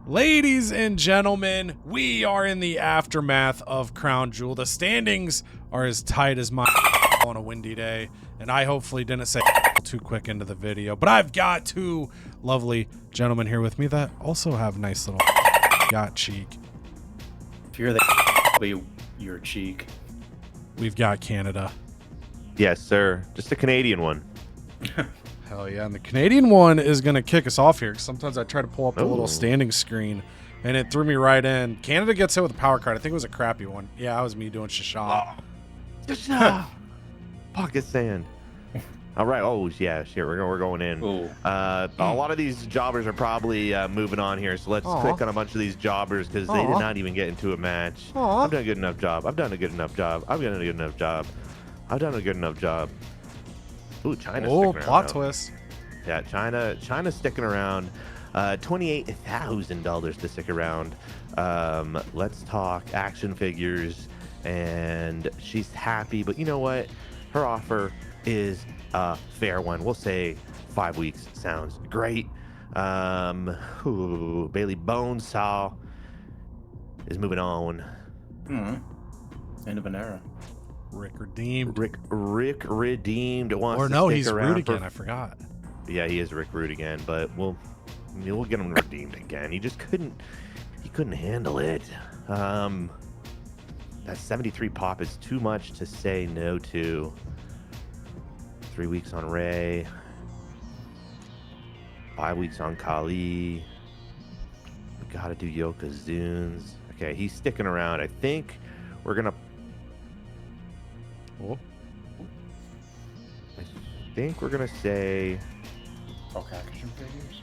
Ladies and gentlemen, we are in the aftermath of Crown Jewel. The standings are as tight as my on a windy day, and I hopefully didn't say too quick into the video, but I've got two lovely gentlemen here with me that also have nice little got cheek. If you're the your cheek. We've got Canada. Yes, sir. Just a Canadian one. Hell yeah, and the Canadian one is going to kick us off here, because sometimes I try to pull up the little standing screen, and it threw me right in. Canada gets hit with a power card. I think it was a crappy one. Yeah, that was me doing Shasha. Pocket sand. All right. Oh, yeah, shit. We're going in. A lot of these jobbers are probably moving on here, so let's click on a bunch of these jobbers, because they did not even get into a match. I've done a good enough job. I've done a good enough job. I've done a good enough job. I've done a good enough job. Ooh, China's sticking around. Plot twist. Yeah, China's sticking around. $28,000 to stick around. Let's talk action figures, and she's happy, but you know what? Her offer is a fair one. We'll say 5 weeks sounds great. Bailey Bonesaw is moving on. End of an era. Rick redeemed. Rick redeemed. Wants or to no, stick he's around Root again. I forgot. Yeah, he is Rick Root again, but we'll get him redeemed again. He just couldn't handle it. That 73 pop is too much to say no to. 3 weeks on Ray. 5 weeks on Kali. We gotta do Yokozuns. Okay, he's sticking around. I think we're gonna. I think we're gonna say. Talk action figures.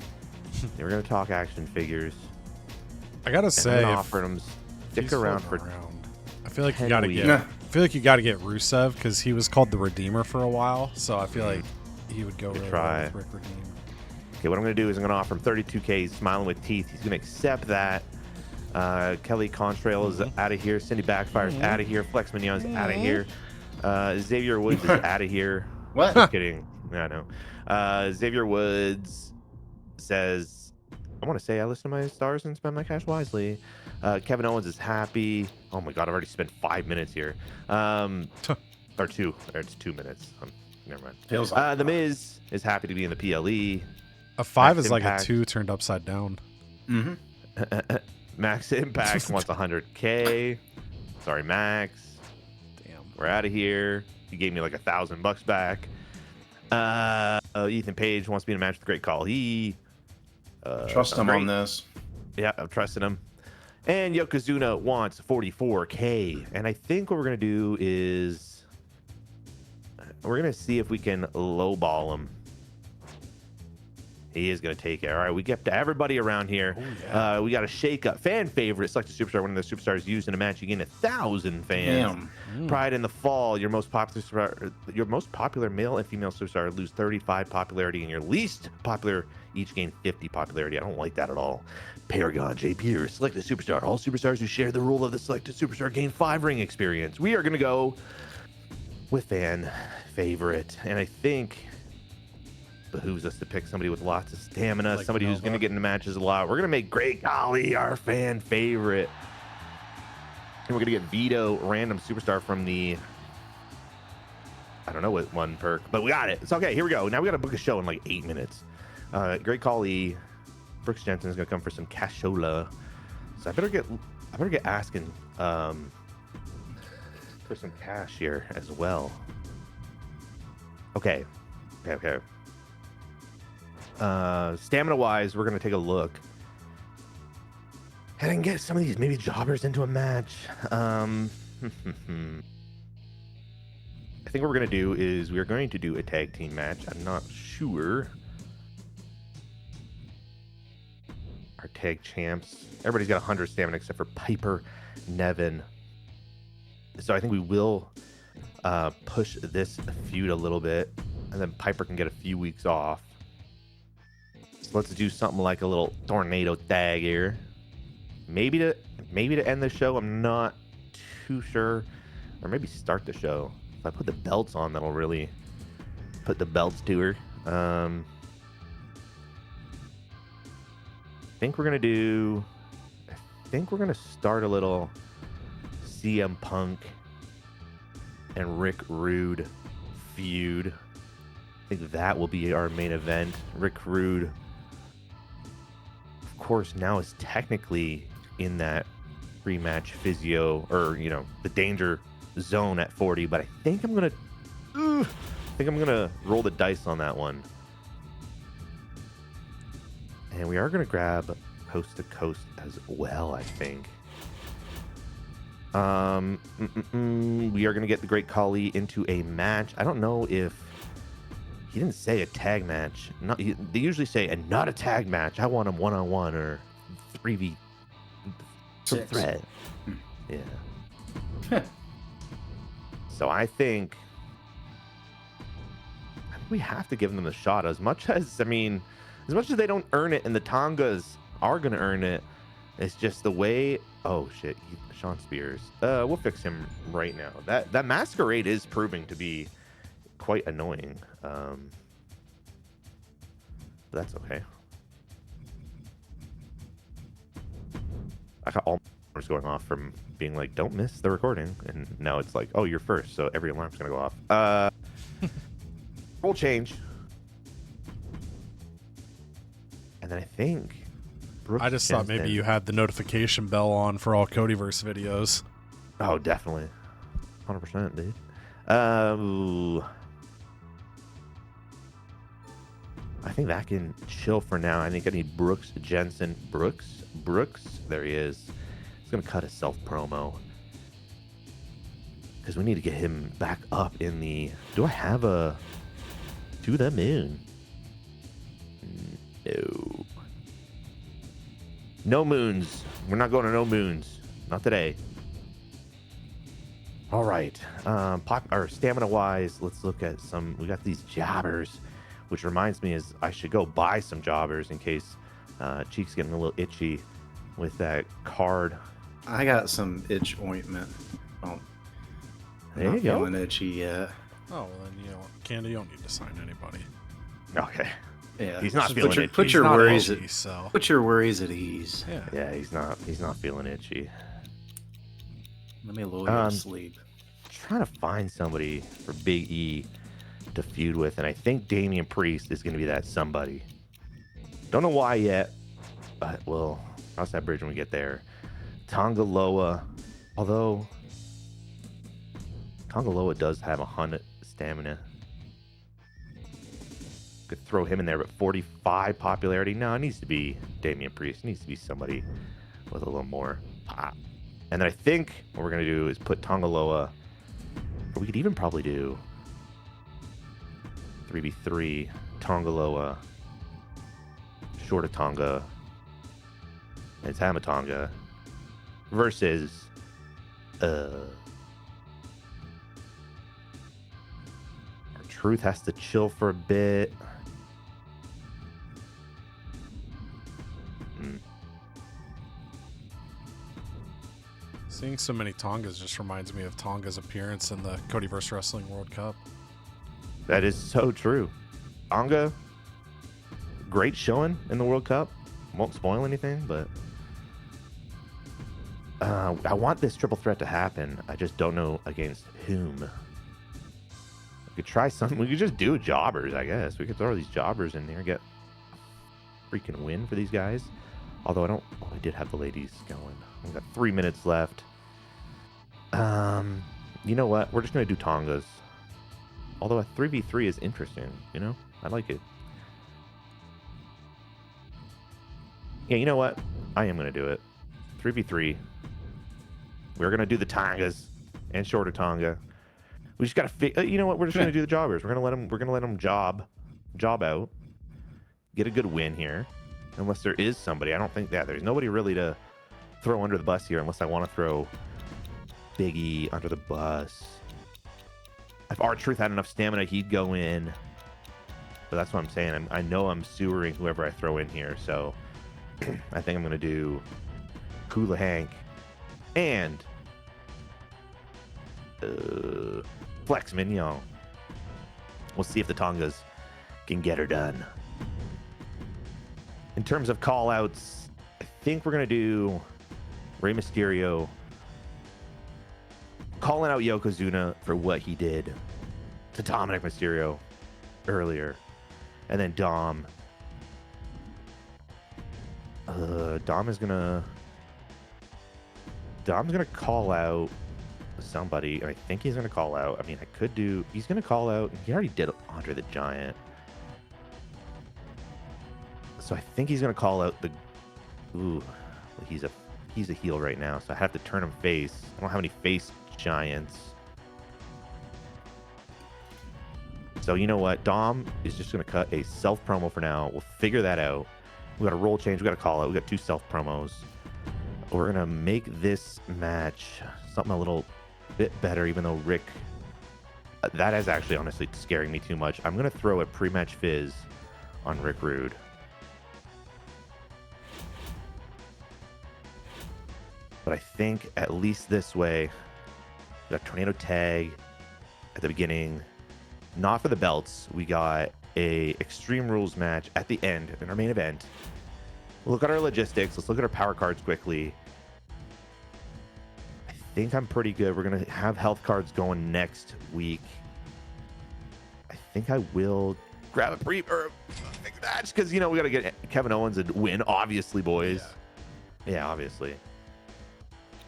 We're gonna talk action figures. I gotta say, offer him stick around for. I feel like you gotta get. I feel like you gotta get Rusev, because he was called the Redeemer for a while. So I feel like he would go really well with Rick Redeem. Okay, what I'm gonna do is I'm gonna offer him 32K. He's smiling with teeth. He's gonna accept that. Kelly Contrail is out of here. Cindy Backfire's out of here. Flex Mignon's out of here. Xavier Woods is out of here. What? Just kidding. Yeah, I know. Xavier Woods says, I want to say I listen to my stars and spend my cash wisely. Kevin Owens is happy. Oh my God, I've already spent 5 minutes here. Or two. It's 2 minutes. Never mind. Feels like The Miz is happy to be in the PLE. A 5 Max is Impact. like a 2 turned upside down. Max Impact wants 100K. Sorry, Max. Damn. We're out of here. He gave me like $1,000 back. Ethan Page wants to be in a match with Great Khali. Trust him on this. Yeah, I'm trusting him. And Yokozuna wants 44K. And I think what we're going to do is we're going to see if we can lowball him. He is going to take it. All right, we get to everybody around here. Oh, yeah. We got a shake-up. Fan favorite. Select a superstar. When the superstar is used in a match, you gain 1,000 fans. Pride in the Fall. Your most popular male and female superstar lose 35 popularity, and your least popular each gain 50 popularity. I don't like that at all. Paragon, J. Pierce. Select a superstar. All superstars who share the rule of the selected superstar gain 5 ring experience. We are going to go with fan favorite. And I think behooves us to pick somebody with lots of stamina, like somebody who's going to get into matches a lot. We're going to make Great Khali our fan favorite. And we're going to get Vito, random superstar from the, I don't know what one perk, but we got it. It's okay. Here we go. Now we got to book a show in like 8 minutes. Great Khali. Brooks Jensen is going to come for some cashola. So I better get asking for some cash here as well. Okay. Stamina wise, we're going to take a look and get some of these maybe jobbers into a match. I think what we're going to do is we're going to do a tag team match. I'm not sure. Our tag champs, everybody's got 100 stamina except for Piper, Nevin. So I think we will push this feud a little bit, and then Piper can get a few weeks off. Let's do something like a little tornado tag here. Maybe to end the show. I'm not too sure. Or maybe start the show. If I put the belts on, that'll really put the belts to her. think we're gonna start a little CM Punk and Rick Rude feud. I think that will be our main event. Rick Rude, of course, now is technically in that rematch physio, or the danger zone at 40, but I think I'm gonna roll the dice on that one. And we are gonna grab Coast to Coast as well, I think. We are gonna get the Great Khali into a match. I don't know if he didn't say a tag match. They usually say and not a tag match. I want him 1-on-1 or 3v thread. Yeah. So I think we have to give them the shot. As much as they don't earn it, and the Tongas are gonna earn it. It's just the way. Oh shit, Sean Spears. We'll fix him right now. That masquerade is proving to be quite annoying. That's okay. I got all alarms going off from being like, don't miss the recording, and now it's like, oh, you're first, so every alarm's gonna go off. Roll change, and then I think Brooks I just thought maybe you had the notification bell on for all CodyVerse videos. Oh, definitely, 100%, dude. I think that can chill for now. I think I need Brooks Jensen. Brooks. There he is. He's gonna cut a self promo because we need to get him back up in the. Do I have a to the moon? No. No moons. We're not going to no moons. Not today. All right. Stamina wise, let's look at some. We got these jobbers, which reminds me is I should go buy some jobbers in case Cheek's getting a little itchy with that card. I got some itch ointment. Oh, there you go. Feeling itchy yet. Oh, well then, Candy, you don't need to sign anybody. Okay. Yeah. He's not Just feeling itchy. Put your worries healthy, so. Put your worries at ease. Yeah. Yeah, he's not feeling itchy. Let me lull you to sleep. Trying to find somebody for Big E to feud with, and I think Damian Priest is going to be that somebody. Don't know why yet, but we'll cross that bridge when we get there. Tonga Loa, although Tonga Loa does have 100 stamina. Could throw him in there, but 45 popularity. No, it needs to be Damian Priest. It needs to be somebody with a little more pop. And then I think what we're going to do is put Tonga Loa, or we could even probably do 3v3 Tonga Loa, Shorta Tonga, and Tama Tonga versus our Truth has to chill for a bit. Seeing so many Tongas just reminds me of Tonga's appearance in the CodyVerse Wrestling World Cup. That is so true. Tonga, great showing in the World Cup. Won't spoil anything, but I want this triple threat to happen. I just don't know against whom. We could try something. We could just do jobbers, I guess. We could throw these jobbers in there, get a freaking win for these guys. Although I did have the ladies going. We've got 3 minutes left. You know what? We're just going to do Tongas. Although a 3v3 is interesting, I like it. Yeah, you know what? I am going to do it. 3v3. We're going to do the Tongas and Shorter Tonga. We just got to you know what? We're just going to do the jobbers. We're going to let them job out. Get a good win here. Unless there is somebody. I don't think that there's nobody really to throw under the bus here unless I want to throw Big E under the bus. If R-Truth had enough stamina, he'd go in. But that's what I'm saying. I know I'm sewering whoever I throw in here. So I think I'm going to do Hula Hank and Flex Mignon. We'll see if the Tongas can get her done. In terms of call-outs, think we're going to do Rey Mysterio calling out Yokozuna for what he did to Dominic Mysterio earlier. And then Dom's gonna call out somebody, and I think he's gonna call out. I mean, he's gonna call out. He already did Andre the Giant, so I think he's gonna call out the. Ooh, he's a heel right now, so I have to turn him face. I don't have any face giants. So you know what? Dom is just going to cut a self promo for now. We'll figure that out. We got a role change. We got a call out. We got 2 self promos. We're going to make this match something a little bit better, even though Rick... that is actually honestly scaring me too much. I'm going to throw a pre-match fizz on Rick Rude. But I think at least this way, we got Tornado Tag at the beginning. Not for the belts. We got a Extreme Rules match at the end in our main event. We'll look at our logistics. Let's look at our power cards quickly. I think I'm pretty good. We're going to have health cards going next week. I think I will grab a match because, you know, we got to get Kevin Owens and win, obviously, boys. Yeah, obviously.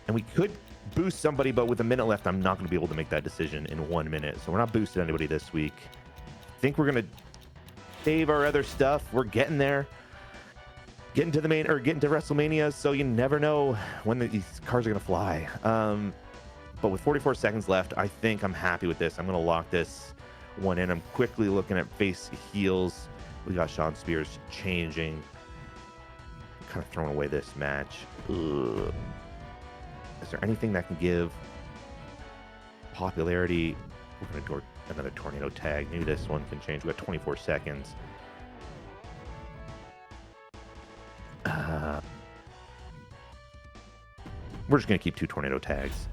And we could boost somebody, but with a minute left, I'm not going to be able to make that decision in 1 minute. So we're not boosting anybody this week. I think we're going to save our other stuff. We're getting there. Getting to WrestleMania, so you never know when these cards are going to fly. But with 44 seconds left, I think I'm happy with this. I'm going to lock this one in. I'm quickly looking at face heels. We got Sean Spears changing. Kind of throwing away this match. Ugh. Is there anything that can give popularity? We're going to do another Tornado Tag. Maybe this one can change. We got 24 seconds. We're just going to keep 2 Tornado Tags.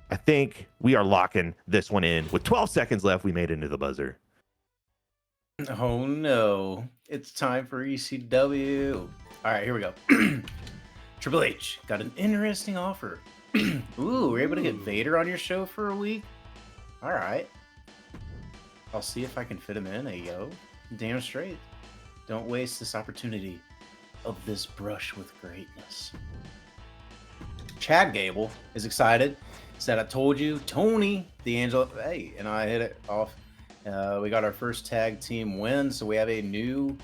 I think we are locking this one in. With 12 seconds left, we made it into the buzzer. Oh no, it's time for ECW. All right, here we go. Triple H got an interesting offer. Ooh, we're able to get Vader on your show for a week? All right. I'll see if I can fit him in. Yo, damn straight. Don't waste this opportunity of this brush with greatness. Chad Gable is excited. Said, I told you, Tony D'Angelo. Hey, and I hit it off. We got our first tag team win, so we have a new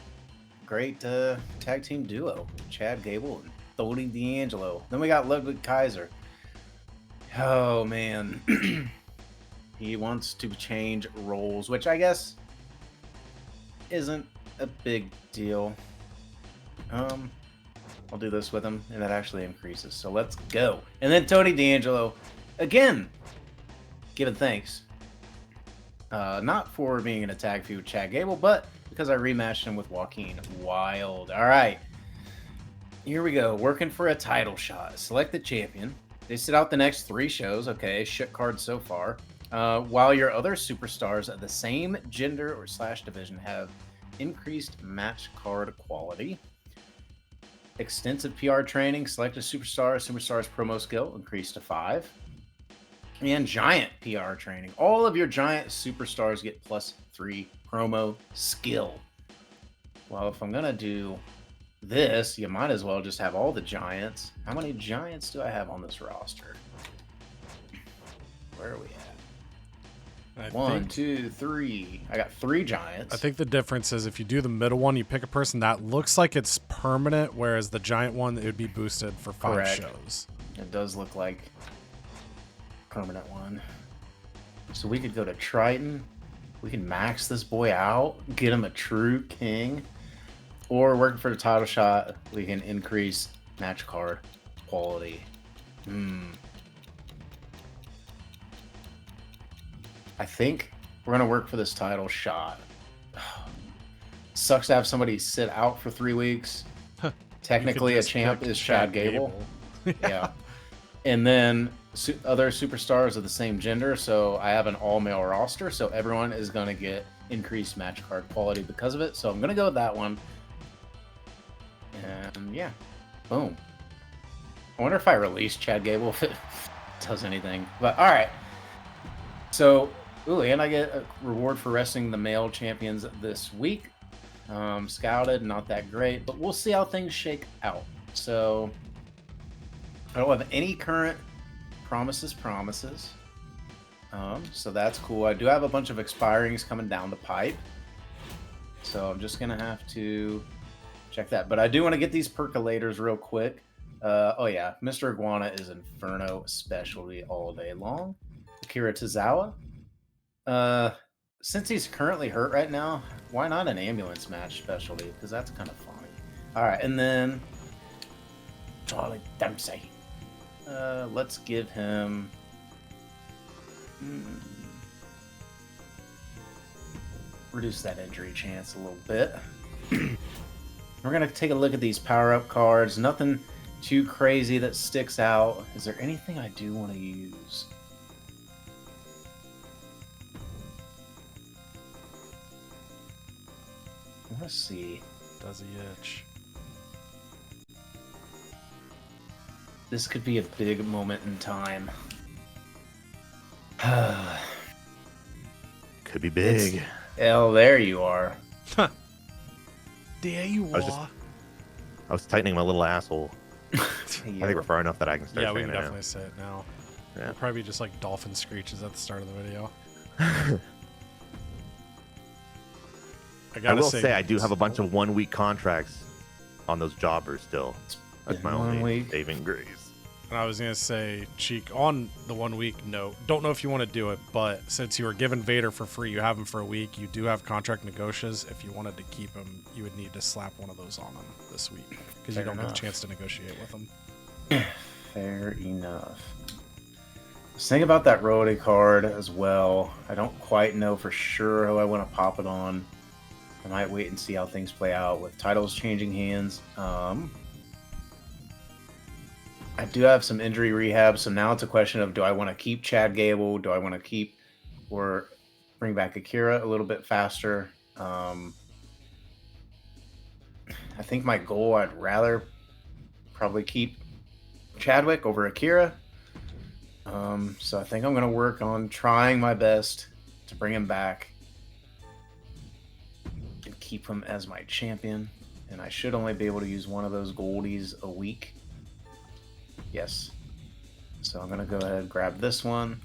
great tag team duo. Chad Gable and Tony D'Angelo. Then we got Ludwig Kaiser. Oh, man. He wants to change roles, which I guess isn't a big deal. I'll do this with him, and that actually increases. So let's go. And then Tony D'Angelo, again, giving thanks. Not for being in a tag feud with Chad Gable, but because I rematched him with Joaquin Wilde. All right. Here we go. Working for a title shot. Select the champion. They sit out the next 3 shows. Okay, shit card so far. While your other superstars of the same gender or / division have increased match card quality. Extensive PR training. Select a superstar. Superstar's promo skill increased to 5. And giant PR training. All of your giant superstars get +3 promo skill. Well, if I'm going to do this, you might as well just have all the giants. How many giants do I have on this roster? Where are we at? 1, 2, 3. I got 3 giants. I think the difference is if you do the middle one, you pick a person that looks like it's permanent, whereas the giant one, it would be boosted for 5 Correct. shows. It does look like permanent one. So we could go to Triton. We can max this boy out, get him a true king. Or working for the title shot, we can increase match card quality. I think we're going to work for this title shot. Sucks to have somebody sit out for 3 weeks. Technically, a champ is Chad Gable. Yeah. And then other superstars of the same gender. So I have an all-male roster. So everyone is going to get increased match card quality because of it. So I'm going to go with that one. And yeah, Boom. I wonder if I release Chad Gable if it does anything. But all right. So, ooh, and I get a reward for wrestling the male champions this week. Scouted, not that great, but we'll see how things shake out. So, I don't have any current promises. So that's cool. I do have a bunch of expirings coming down the pipe. So I'm just gonna have to check that. But I do want to get these percolators real quick. Oh yeah, Mr. Iguana is Inferno specialty all day long. Akira Tozawa. Since he's currently hurt right now, why not an ambulance match specialty? Because that's kind of funny. All right, and then Charlie Dempsey. Let's give him. Reduce that injury chance a little bit. We're going to take a look at these power-up cards. Nothing too crazy that sticks out. Is there anything I do want to use? Let's see. Does he itch? This could be a big moment in time. Could be big. Oh, there you are. There you are. I was tightening my little asshole. Yeah. I think we're far enough that I can start Yeah, we saying can it definitely say it now. Yeah. It'll probably be just like dolphin screeches at the start of the video. I will say I do have a bunch of 1 week contracts on those jobbers still. That's my only saving grace. And I was going to say, Cheek, on the 1 week note, don't know if you want to do it, but since you were given Vader for free, you have him for a week, you do have contract negotiations. If you wanted to keep him, you would need to slap one of those on him this week because you don't have a chance to negotiate with him. Fair enough. Let's think about that roadie card as well. I don't quite know for sure who I want to pop it on. I might wait and see how things play out with titles changing hands. I do have some injury rehab, so now it's a question of, do I want to keep Chad Gable? Do I want to keep or bring back Akira a little bit faster? I think my goal, I'd rather probably keep Chadwick over Akira. So I think I'm going to work on trying my best to bring him back and keep him as my champion. And I should only be able to use one of those goldies a week. Yes. So I'm going to go ahead and grab this one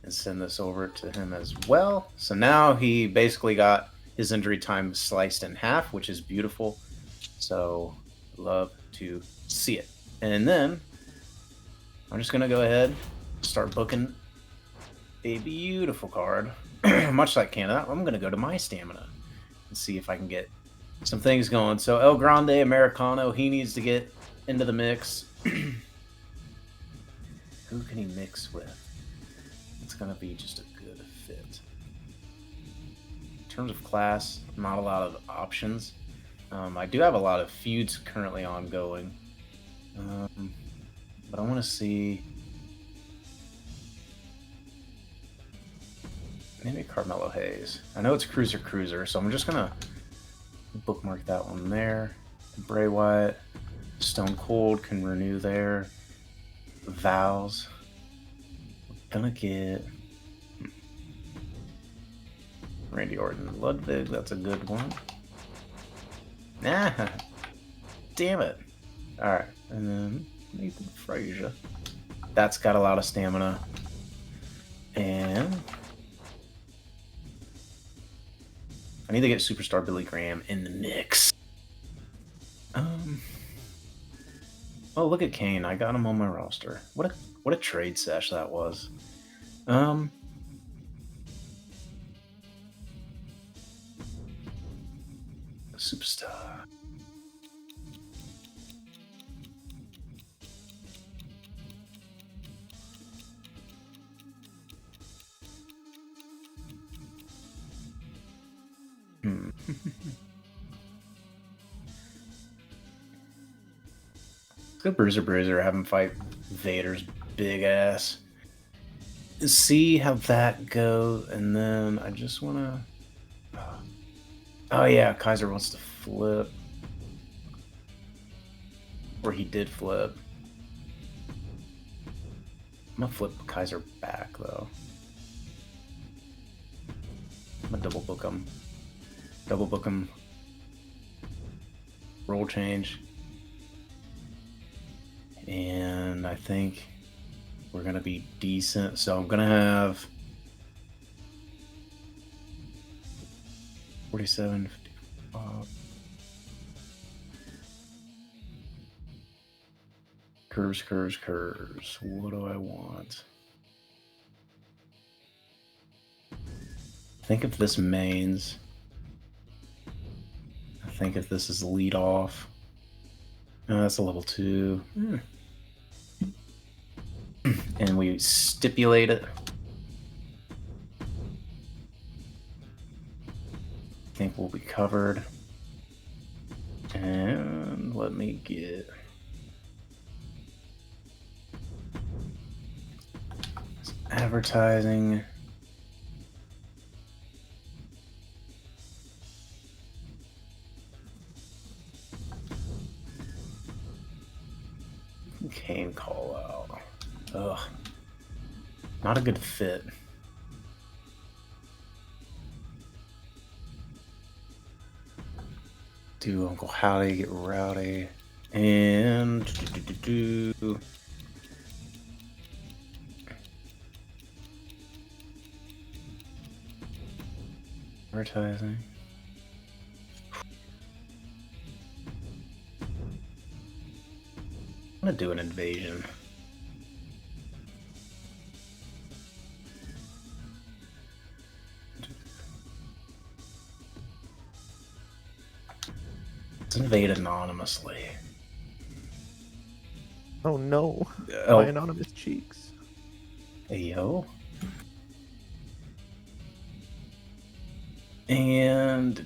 and send this over to him as well. So now he basically got his injury time sliced in half, which is beautiful. So love to see it. And then I'm just going to go ahead and start booking a beautiful card. Much like Canada, I'm going to go to my stamina and see if I can get some things going. So El Grande Americano, he needs to get into the mix. Who can he mix with? It's going to be just a good fit. In terms of class, not a lot of options. I do have a lot of feuds currently ongoing. But I want to see... maybe Carmelo Hayes. I know it's Cruiser, so I'm just going to bookmark that one there. Bray Wyatt. Stone Cold can renew there. Vows. We're gonna get Randy Orton Ludwig. That's a good one. Nah, damn it. All right, and then Nathan Frazier. That's got a lot of stamina, and I need to get Superstar Billy Graham in the mix. Oh, look at Kane. I got him on my roster. What a trade sesh that was. Superstar. Good Bruiser have him fight Vader's big ass. See how that goes, and then I just want to... oh yeah, Kaiser wants to flip. Or he did flip. I'm gonna flip Kaiser back though. I'm gonna double book him. Double book him. Roll change. And I think we're gonna be decent. So I'm gonna have 47, 55. Curves, curves, curves. What do I want? I think if this mains, I think if this is lead off, no, that's a level 2. And we stipulate it. I think we'll be covered. And let me get some advertising. Kane call out. Ugh. Not a good fit. Do Uncle Howdy get rowdy? And advertising. I'm gonna do an invasion. Let's invade anonymously. Oh no. Oh. My anonymous cheeks. Ayo. And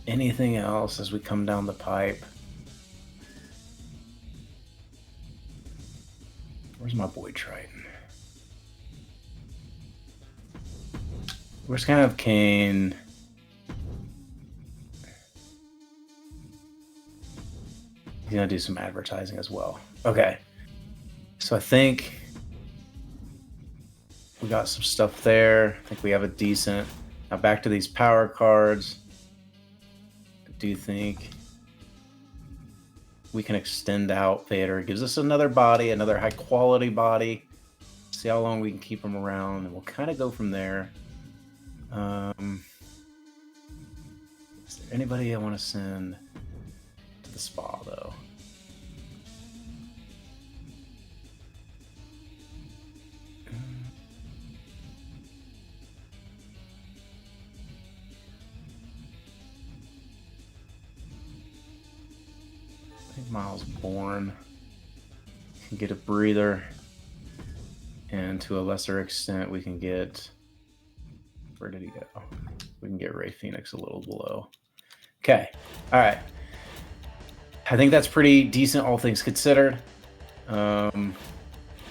anything else as we come down the pipe? Where's my boy Triton? We're just gonna have Kane. He's gonna do some advertising as well. Okay. So I think we got some stuff there. I think we have a decent. Now back to these power cards. I do think we can extend out Vader. It gives us another body, another high quality body. See how long we can keep him around, and we'll kind of go from there. Is there anybody I want to send to the spa though? I think Miles Bourne can get a breather, and to a lesser extent we can get, where did he go? We can get Ray Phoenix a little below. Okay, all right. I think that's pretty decent, all things considered. Other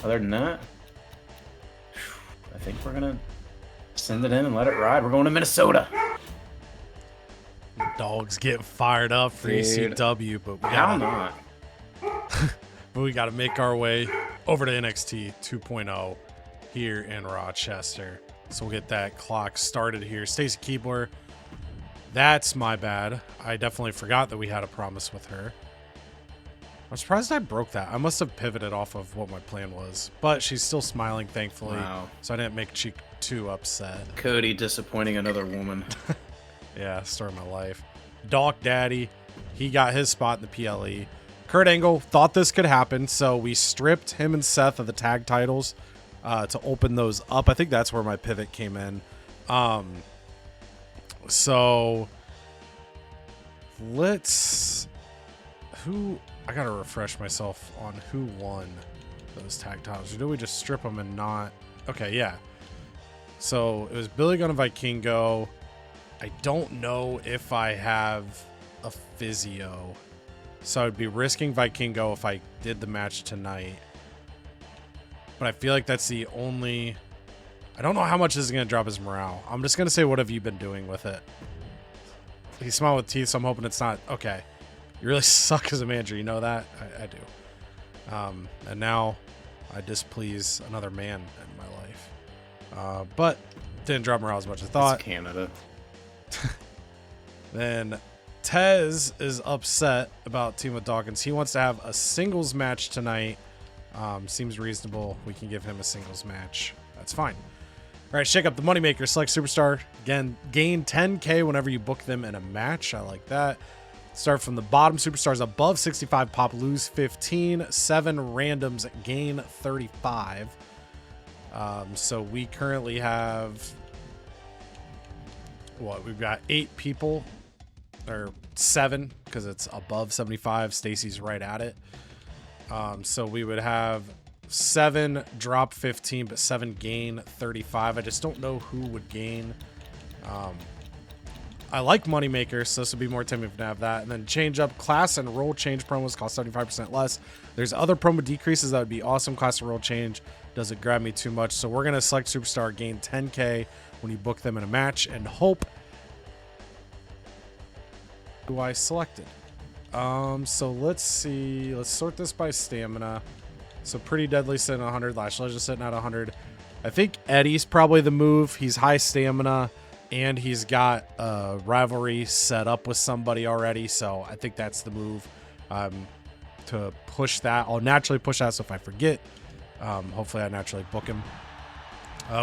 than that, I think we're gonna send it in and let it ride. We're going to Minnesota. Dogs get fired up for ECW, but we How gotta, not? but we got to make our way over to NXT 2.0 here in Rochester. So we'll get that clock started here. Stacy Keebler, that's my bad. I definitely forgot that we had a promise with her. I'm surprised I broke that. I must have pivoted off of what my plan was. But she's still smiling, thankfully. Wow. So I didn't make Cheek too upset. Cody disappointing another woman. Yeah, story of my life. Doc Daddy, he got his spot in the PLE. Kurt Angle thought this could happen, so we stripped him and Seth of the tag titles to open those up. I think that's where my pivot came in. So let's... I gotta refresh myself on who won those tag titles. Or did we just strip them and not... Okay, yeah. So it was Billy Gunn and Vikingo. I don't know if I have a physio. So I'd be risking Vikingo if I did the match tonight. But I feel like that's the only... I don't know how much this is going to drop his morale. I'm just going to say, what have you been doing with it? He's small with teeth, so I'm hoping it's not. Okay. You really suck as a manager. You know that? I do. And now I displease another man in my life. But didn't drop morale as much as I thought. It's Canada. Then Tez is upset about Team with Dawkins. He wants to have a singles match tonight. Seems reasonable. We can give him a singles match. That's fine. All right, shake up the moneymaker. Select superstar. Again, gain 10K whenever you book them in a match. I like that. Start from the bottom. Superstars above 65 pop, lose 15. 7 randoms, gain 35. So we currently have what? We've got 8 people, or 7 because it's above 75. Stacy's right at it. So we would have 7 drop 15, but 7 gain 35. I just don't know who would gain. I like Moneymaker, so this would be more tempting to have that. And then change up class and role change promos cost 75% less. There's other promo decreases that would be awesome. Class and role change doesn't grab me too much. So we're going to select superstar, gain 10K when you book them in a match, and hope who I selected. So let's see. Let's sort this by stamina. So Pretty Deadly sitting at 100. Lash Legend sitting at 100. I think Eddie's probably the move. He's high stamina, and he's got a rivalry set up with somebody already. So I think that's the move to push that. I'll naturally push that, so if I forget, hopefully I naturally book him.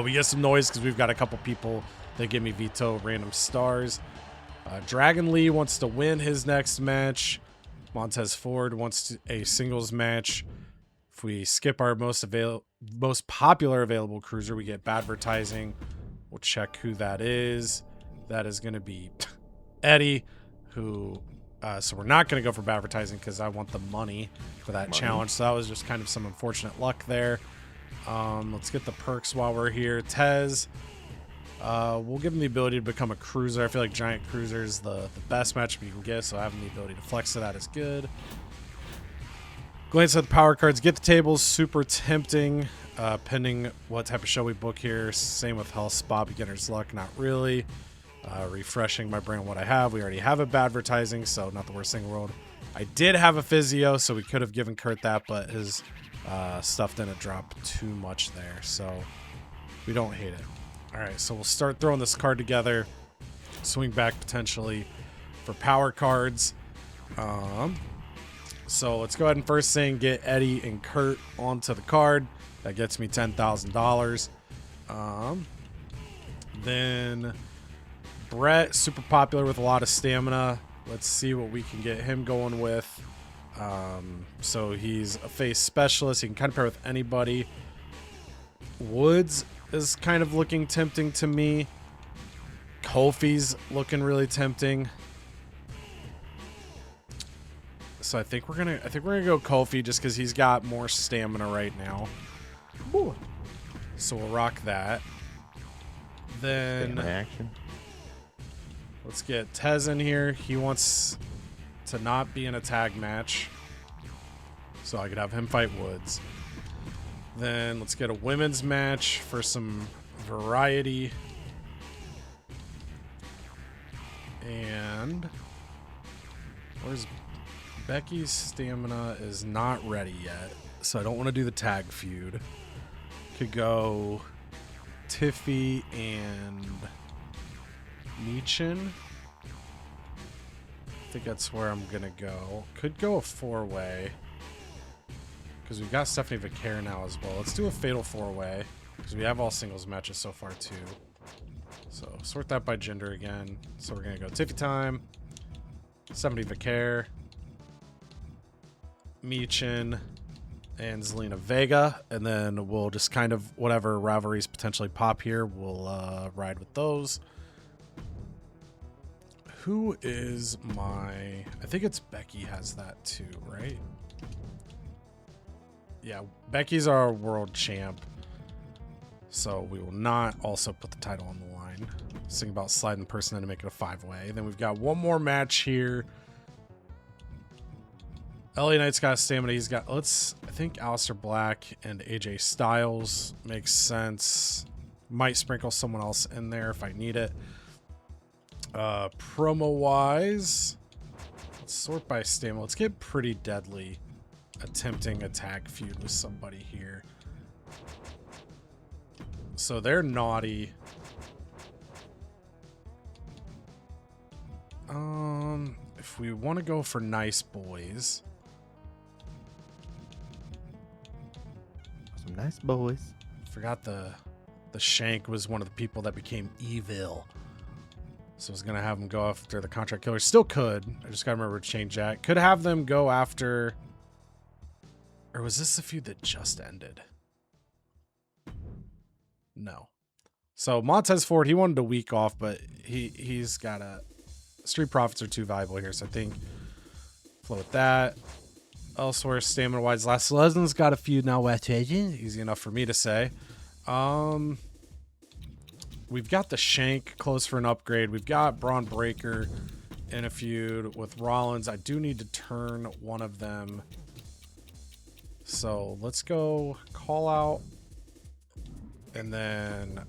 We get some noise because we've got a couple people that give me veto random stars. Dragon Lee wants to win his next match. Montez Ford wants a singles match. If we skip our most popular available cruiser, we get advertising. We'll check who that is. That is going to be Eddie, who... so we're not going to go for advertising because I want the money for that challenge. So that was just kind of some unfortunate luck there. Let's get the perks while we're here. Tez... we'll give him the ability to become a cruiser. I feel like giant cruiser is the best matchup you can get, so having the ability to flex to that is good. Glance at the power cards. Get the tables. Super tempting, pending what type of show we book here. Same with health spot. Beginner's luck, not really. Refreshing my brain on what I have. We already have a bad advertising, so not the worst thing in the world. I did have a physio, so we could have given Kurt that, but his stuff didn't drop too much there, so we don't hate it. All right, so we'll start throwing this card together. Swing back potentially for power cards. So let's go ahead and first thing get Eddie and Kurt onto the card. That gets me $10,000. Then Brett, super popular with a lot of stamina. Let's see what we can get him going with. So he's a face specialist. He can kind of pair with anybody. Woods is kind of looking tempting to me. Kofi's looking really tempting. So I think we're gonna go Kofi just because he's got more stamina right now. Ooh. So we'll rock that. Then action. Let's get Tez in here. He wants to not be in a tag match, so I could have him fight Woods. Then let's get a women's match for some variety. And where's Becky's stamina is not ready yet, so I don't want to do the tag feud. Could go Tiffy and Meechin. I think that's where I'm gonna go. Could go a 4-way because we've got Stephanie Vicaire now as well. Let's do a fatal 4-way because we have all singles matches so far too. So sort that by gender again. So we're gonna go Tiffy time, Stephanie Vicaire, Meechin, and Zelina Vega, and then we'll just kind of whatever rivalries potentially pop here, we'll ride with those. Who is my... I think it's Becky has that too, right? Yeah, Becky's our world champ, so we will not also put the title on the line. Let's think about sliding the person in to make it a 5-way. Then we've got one more match here. LA Knight's got stamina. He's got, I think Aleister Black and AJ Styles makes sense. Might sprinkle someone else in there if I need it. Promo wise, let's sort by stamina. Let's get Pretty Deadly attempting a tag feud with somebody here. So they're naughty. If we want to go for Nice Boys, Some nice boys. forgot the Shank was one of the people that became evil. So I was gonna have them go after the Contract Killers. Still could. I just gotta remember to change that. Could have them go after. Or was this a feud that just ended? No. So Montez Ford, he wanted a week off, but he's got a Street Profits are too valuable here, so I think flow with that. Elsewhere, stamina wise, Last Legend's got a feud now. West Agent, easy enough for me to say. We've got the Shank close for an upgrade. We've got Braun Breaker in a feud with Rollins. I do need to turn one of them. So let's go call out. And then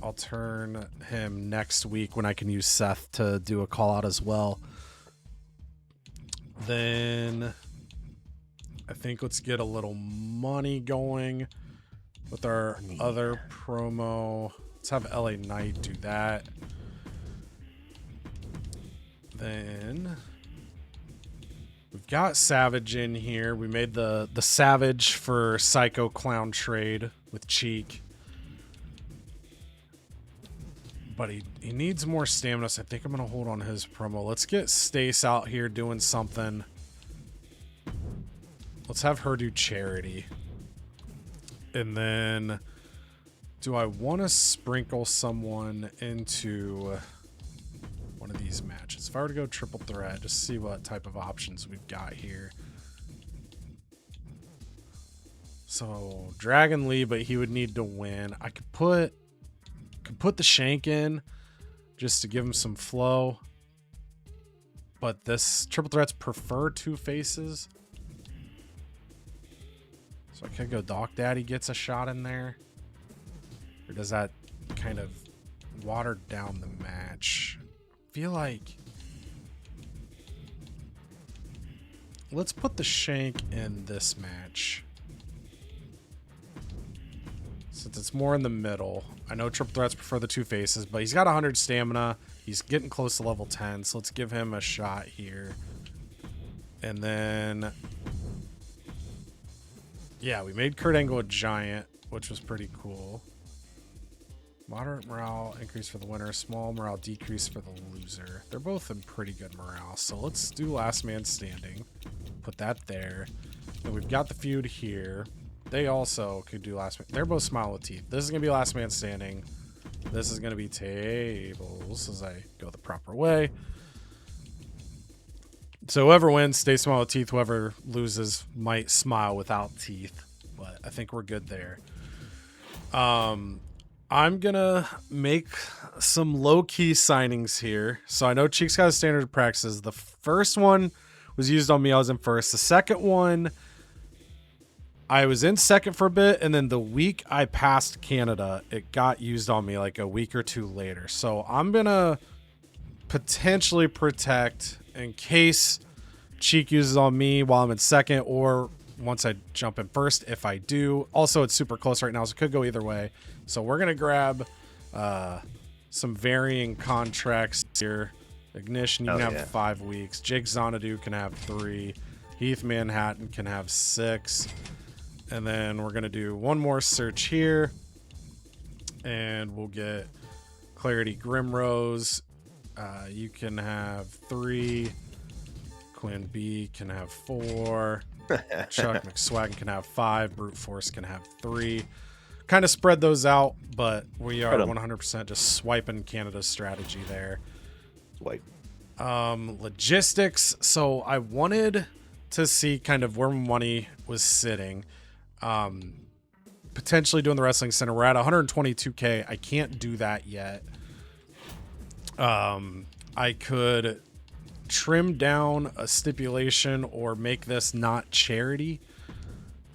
I'll turn him next week when I can use Seth to do a call out as well. Then I think let's get a little money going with our other promo. Let's have LA Knight do that. Then we've got Savage in here. We made the Savage for Psycho Clown trade with Cheek. But he needs more stamina, so I think I'm going to hold on his promo. Let's get Stace out here doing something. Let's have her do charity. And then do I want to sprinkle someone into one of these matches? If I were to go triple threat, just see what type of options we've got here. So Dragon Lee, but he would need to win. I could put the Shank in just to give him some flow. But this triple threats prefer two faces. So I could go Doc Daddy gets a shot in there. Or does that kind of water down the match? I feel like let's put the Shank in this match. Since it's more in the middle. I know triple threats prefer the two faces, but he's got 100 stamina. He's getting close to level 10, so let's give him a shot here. And then yeah, we made Kurt Angle a giant, which was pretty cool. Moderate morale increase for the winner, small morale decrease for the loser. They're both in pretty good morale, so let's do last man standing. Put that there. And we've got the feud here. They also could do last man. They're both smile with teeth. This is going to be last man standing. This is going to be tables as I go the proper way. So whoever wins, stay smile with teeth. Whoever loses might smile without teeth. But I think we're good there. I'm going to make some low-key signings here. So I know Cheek's got a standard practices. The first one was used on me. I was in first. The second one, I was in second for a bit. And then the week I passed Canada, it got used on me like a week or two later. So I'm going to potentially protect in case Cheek uses on me while I'm in second or once I jump in first if I do. Also, it's super close right now, so it could go either way. So we're going to grab some varying contracts here. Ignition, you can have 5 weeks. Jake Zonadu can have 3. Heath Manhattan can have 6. And then we're going to do one more search here. And we'll get Clarity Grimrose. You can have 3. Quinn B can have 4. Chuck McSwaggon can have 5. Brute Force can have 3. Kind of spread those out, but we are 100% just swiping Canada's strategy there. Swipe. Logistics. So I wanted to see kind of where money was sitting. Potentially doing the Wrestling Center. We're at 122K. I can't do that yet. I could trim down a stipulation or make this not charity.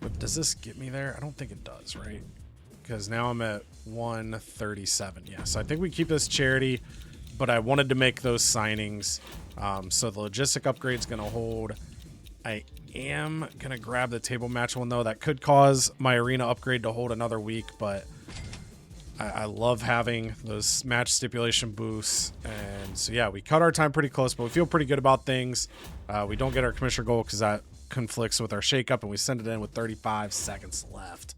But does this get me there? I don't think it does, right? Because now I'm at 137. Yeah, so I think we keep this charity. but I wanted to make those signings. So the logistic upgrade is going to hold. I am going to grab the table match one, though. That could cause my arena upgrade to hold another week, but I love having those match stipulation boosts. And so, yeah, we cut our time pretty close, but we feel pretty good about things. We don't get our commissioner goal because that conflicts with our shakeup, and we send it in with 35 seconds left.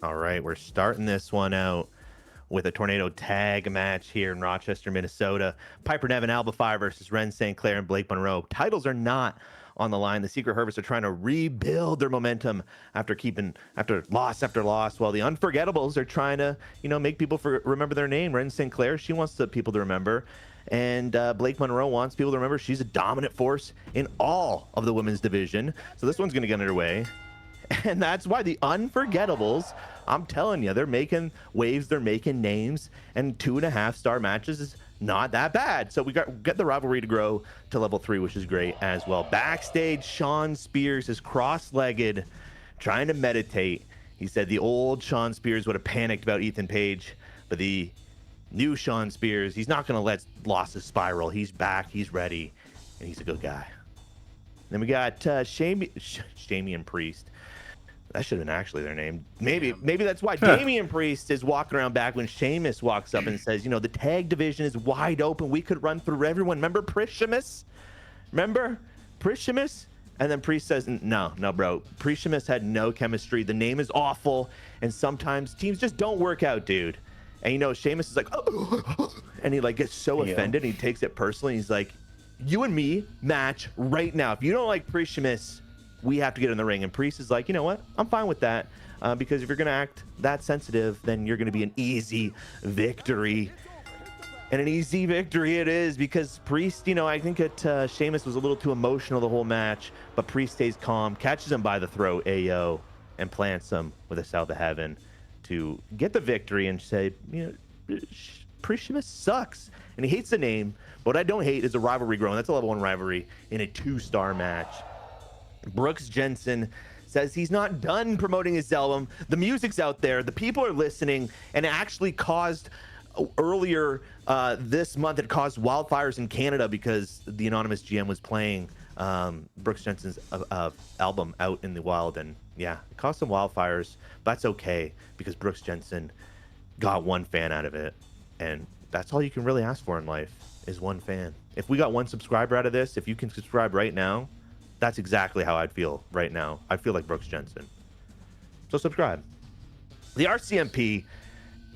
All right, we're starting this one out with a tornado tag match here in Rochester, Minnesota. Piper Nevin, Alba Fire versus Ren St. Clair and Blake Monroe. Titles are not on the line. The Secret Harvest are trying to rebuild their momentum after loss after loss, while the Unforgettables are trying to, make people remember their name. Ren St. Clair, she wants the people to remember. And Blake Monroe wants people to remember she's a dominant force in all of the women's division. So this one's going to get underway. And that's why the Unforgettables, I'm telling you, they're making waves, they're making names, and 2.5-star matches is not that bad. So we get the rivalry to grow to level 3, which is great as well. Backstage, Sean Spears is cross-legged, trying to meditate. He said the old Sean Spears would have panicked about Ethan Page, but the new Sean Spears, he's not going to let losses spiral. He's back, he's ready, and he's a good guy. Then we got Shamian Priest. That should have been actually their name. Maybe that's why Damian Priest is walking around back when Sheamus walks up and says, the tag division is wide open. We could run through everyone. Remember Priest? Remember Priest? And then Priest says, no, bro. Priest had no chemistry. The name is awful. And sometimes teams just don't work out, dude. And, Sheamus is like, oh. And he gets so offended. And he takes it personally. He's like, you and me match right now. If you don't like Priest, we have to get in the ring. And Priest is like, you know what? I'm fine with that. Because if you're going to act that sensitive, then you're going to be an easy victory. And an easy victory it is, because Priest, I think that Sheamus was a little too emotional the whole match. But Priest stays calm, catches him by the throat, AO, and plants him with a South of Heaven to get the victory and say, Priest sucks. And he hates the name. But what I don't hate is a rivalry growing. That's a level 1 rivalry in a 2-star match. Brooks Jensen says he's not done promoting his album. The music's out there. The people are listening. And it actually caused earlier this month, it caused wildfires in Canada because the anonymous GM was playing Brooks Jensen's album out in the wild. And yeah, it caused some wildfires. But that's okay because Brooks Jensen got one fan out of it. And that's all you can really ask for in life is one fan. If we got one subscriber out of this, if you can subscribe right now, that's exactly how I'd feel right now. I feel like Brooks Jensen. So subscribe. The RCMP,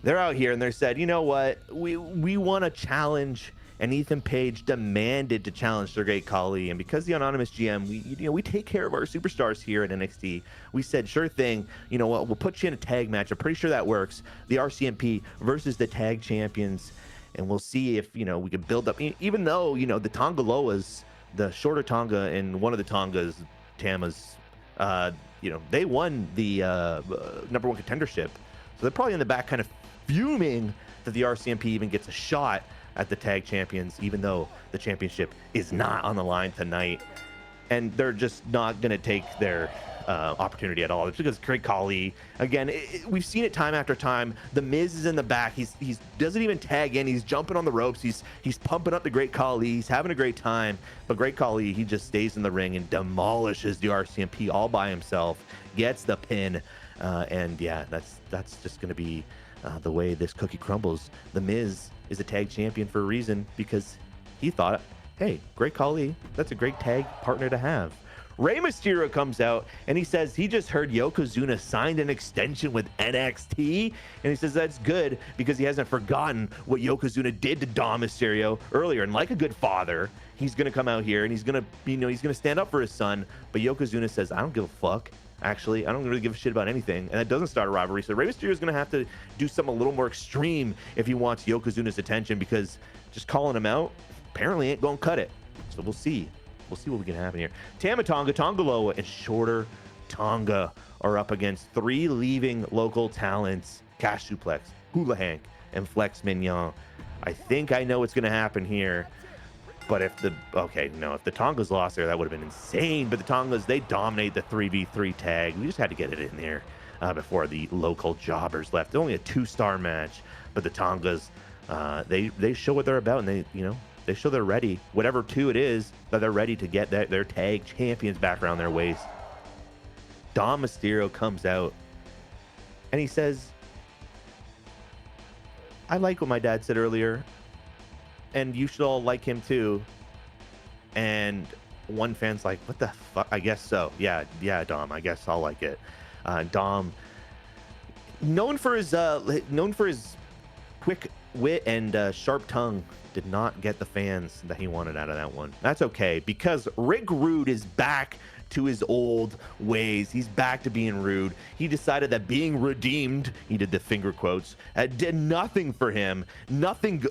they're out here and they said, you know what? We want a challenge. And Ethan Page demanded to challenge Sergey Kali. And because the anonymous GM, we take care of our superstars here at NXT. We said, sure thing. You know what? We'll put you in a tag match. I'm pretty sure that works. The RCMP versus the tag champions. And we'll see if, we can build up. Even though, the Tongaloas, the shorter Tonga and one of the Tongas, Tamas, they won the number 1 contendership. So they're probably in the back kind of fuming that the RCMP even gets a shot at the tag champions, even though the championship is not on the line tonight. And they're just not going to take their opportunity at all. It's because Great Khali, again, we've seen it time after time. The Miz is in the back. He's doesn't even tag in. He's jumping on the ropes. He's pumping up the Great Khali. He's having a great time. But Great Khali, he just stays in the ring and demolishes the RCMP all by himself. Gets the pin. And yeah, that's just going to be the way this cookie crumbles. The Miz is a tag champion for a reason, because he thought, hey, Great Khali, that's a great tag partner to have. Rey Mysterio comes out and he says he just heard Yokozuna signed an extension with NXT, and he says that's good because he hasn't forgotten what Yokozuna did to Dom Mysterio earlier. And like a good father, he's gonna come out here and he's gonna stand up for his son. But Yokozuna says, I don't give a fuck. Actually, I don't really give a shit about anything, and that doesn't start a rivalry. So Rey Mysterio is going to have to do something a little more extreme if he wants Yokozuna's attention, because just calling him out apparently ain't going to cut it. So we'll see. We'll see what we can happen here. Tama Tonga, Tongaloa, and Shorter Tonga are up against 3 leaving local talents: Cash Suplex, Hula Hank, and Flex Mignon. I think I know what's going to happen here. But if the Tongas lost there, that would have been insane. But the Tongas, they dominate the 3v3 tag. We just had to get it in there before the local jobbers left. Only a 2-star match. But the Tongas, they show what they're about, and they show they're ready. Whatever 2 it is, that they're ready to get their tag champions back around their waist. Dom Mysterio comes out, and he says, I like what my dad said earlier, and you should all like him too. And one fan's like, what the fuck? I guess so. Yeah, Dom, I guess I'll like it. Dom, known for his quick wit and sharp tongue, did not get the fans that he wanted out of that one. That's okay, because Rick Rude is back to his old ways. He's back to being rude. He decided that being redeemed, he did the finger quotes, did nothing for him. Nothing.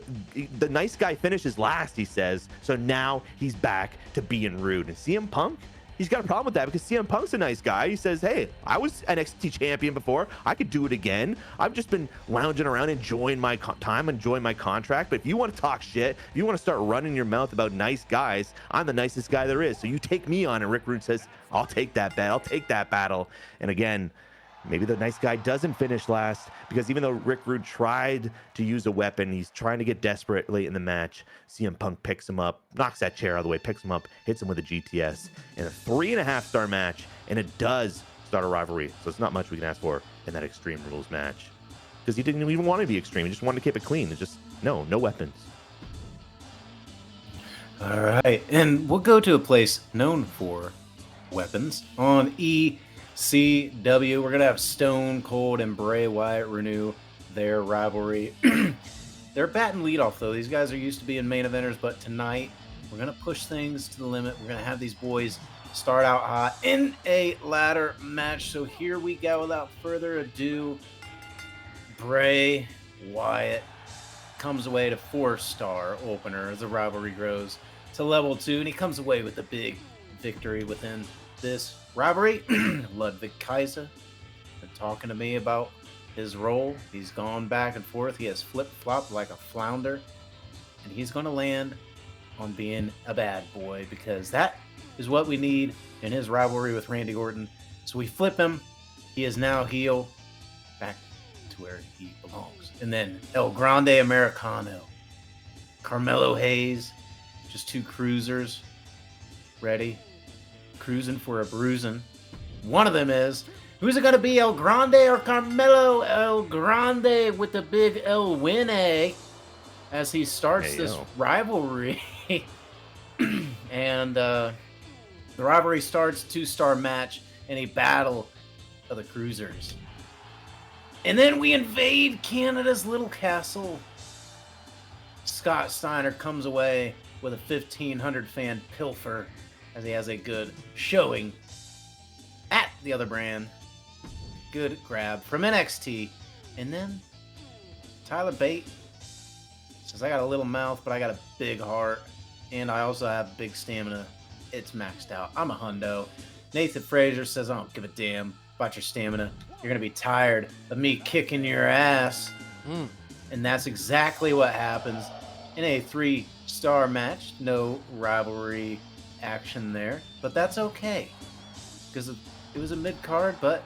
The nice guy finishes last, he says. So now he's back to being rude. And CM Punk, he's got a problem with that, because CM Punk's a nice guy. He says, hey, I was NXT champion before. I could do it again. I've just been lounging around, enjoying my time, enjoying my contract. But if you want to talk shit, if you want to start running your mouth about nice guys, I'm the nicest guy there is. So you take me on. And Rick Rude says, I'll take that bet. I'll take that battle. And again, maybe the nice guy doesn't finish last, because even though Rick Rude tried to use a weapon, he's trying to get desperate late in the match. CM Punk picks him up, knocks that chair out of the way, picks him up, hits him with a GTS in a 3.5-star match, and it does start a rivalry. So it's not much we can ask for in that Extreme Rules match, because he didn't even want to be extreme. He just wanted to keep it clean. It's just no weapons. All right, and we'll go to a place known for weapons on ECW. We're gonna have Stone Cold and Bray Wyatt renew their rivalry. They're batting leadoff though. These guys are used to being main eventers, but tonight we're gonna push things to the limit. We're gonna have these boys start out hot in a ladder match. So here we go. Without further ado, Bray Wyatt comes away to 4-star opener as the rivalry grows to level 2, and he comes away with a big victory within this rivalry. Ludwig Kaiser been talking to me about his role. He's gone back and forth. He has flip-flopped like a flounder, and he's going to land on being a bad boy, because that is what we need in his rivalry with Randy Orton. So we flip him. He is now heel, back to where he belongs. And then El Grande Americano, Carmelo Hayes, just 2 cruisers ready, cruising for a bruising. One of them is, who's it going to be, El Grande or Carmelo? El Grande with the big El Winnie as he starts this rivalry. And the rivalry starts, 2-star match in a battle of the cruisers. And then we invade Canada's little castle. Scott Steiner comes away with a 1,500 fan pilfer as he has a good showing at the other brand. Good grab from NXT. And then Tyler Bate says, I got a little mouth, but I got a big heart. And I also have big stamina. It's maxed out. I'm a hundo. Nathan Frazier says, I don't give a damn about your stamina. You're going to be tired of me kicking your ass. And that's exactly what happens in a 3-star match. No rivalry action there, but that's okay, because it was a mid-card, but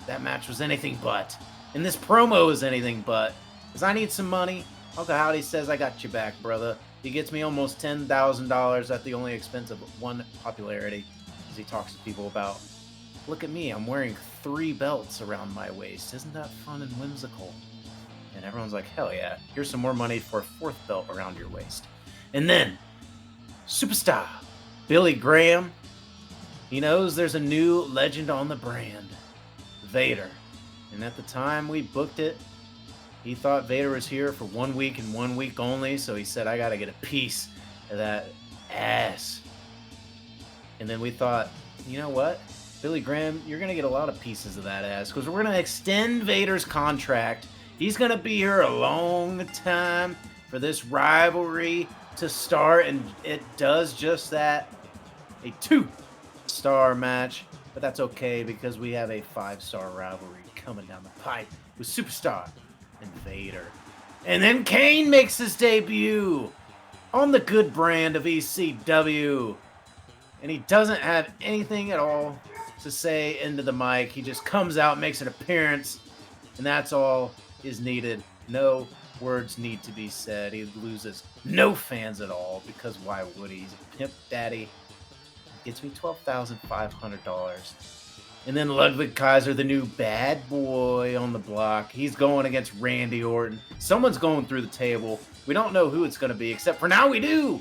that match was anything but. And this promo is anything but, because I need some money. Uncle Howdy says, I got you back, brother. He gets me almost $10,000 at the only expense of 1 popularity, as he talks to people about, look at me, I'm wearing 3 belts around my waist. Isn't that fun and whimsical? And everyone's like, hell yeah, here's some more money for a 4th belt around your waist. And then, superstar Billy Graham, he knows there's a new legend on the brand, Vader. And at the time we booked it, he thought Vader was here for 1 week and 1 week only, so he said, I gotta get a piece of that ass. And then we thought, you know what? Billy Graham, you're gonna get a lot of pieces of that ass, because we're gonna extend Vader's contract. He's gonna be here a long time for this rivalry to start, and it does just that. A 2-star match, but that's okay, because we have a 5-star rivalry coming down the pipe with Superstar and Vader. And then Kane makes his debut on the good brand of ECW, and he doesn't have anything at all to say into the mic. He just comes out, makes an appearance, and that's all is needed. No words need to be said. He loses no fans at all, because why would he? He's a pimp daddy. Gets me $12,500. And then Ludwig Kaiser, the new bad boy on the block. He's going against Randy Orton. Someone's going through the table. We don't know who it's going to be, except for now we do.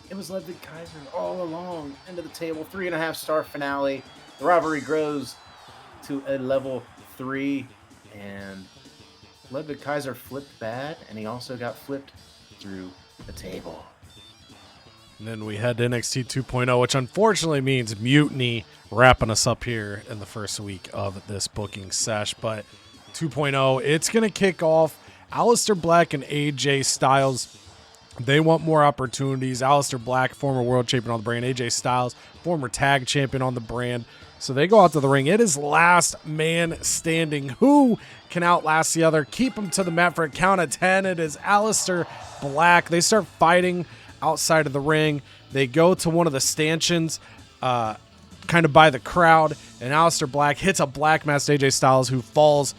It was Ludwig Kaiser all along. End of the table, 3.5-star finale. The rivalry grows to a level 3, and Ludwig Kaiser flipped bad, and he also got flipped through the table. And then we head to NXT 2.0, which unfortunately means Mutiny wrapping us up here in the first week of this booking sesh. But 2.0, it's going to kick off. Aleister Black and AJ Styles, they want more opportunities. Aleister Black, former world champion on the brand. AJ Styles, former tag champion on the brand. So they go out to the ring. It is last man standing. Who can outlast the other? Keep them to the mat for a count of 10. It is Aleister Black. They start fighting outside of the ring. They go to one of the stanchions, kind of by the crowd, and Aleister Black hits a black masked AJ Styles, who falls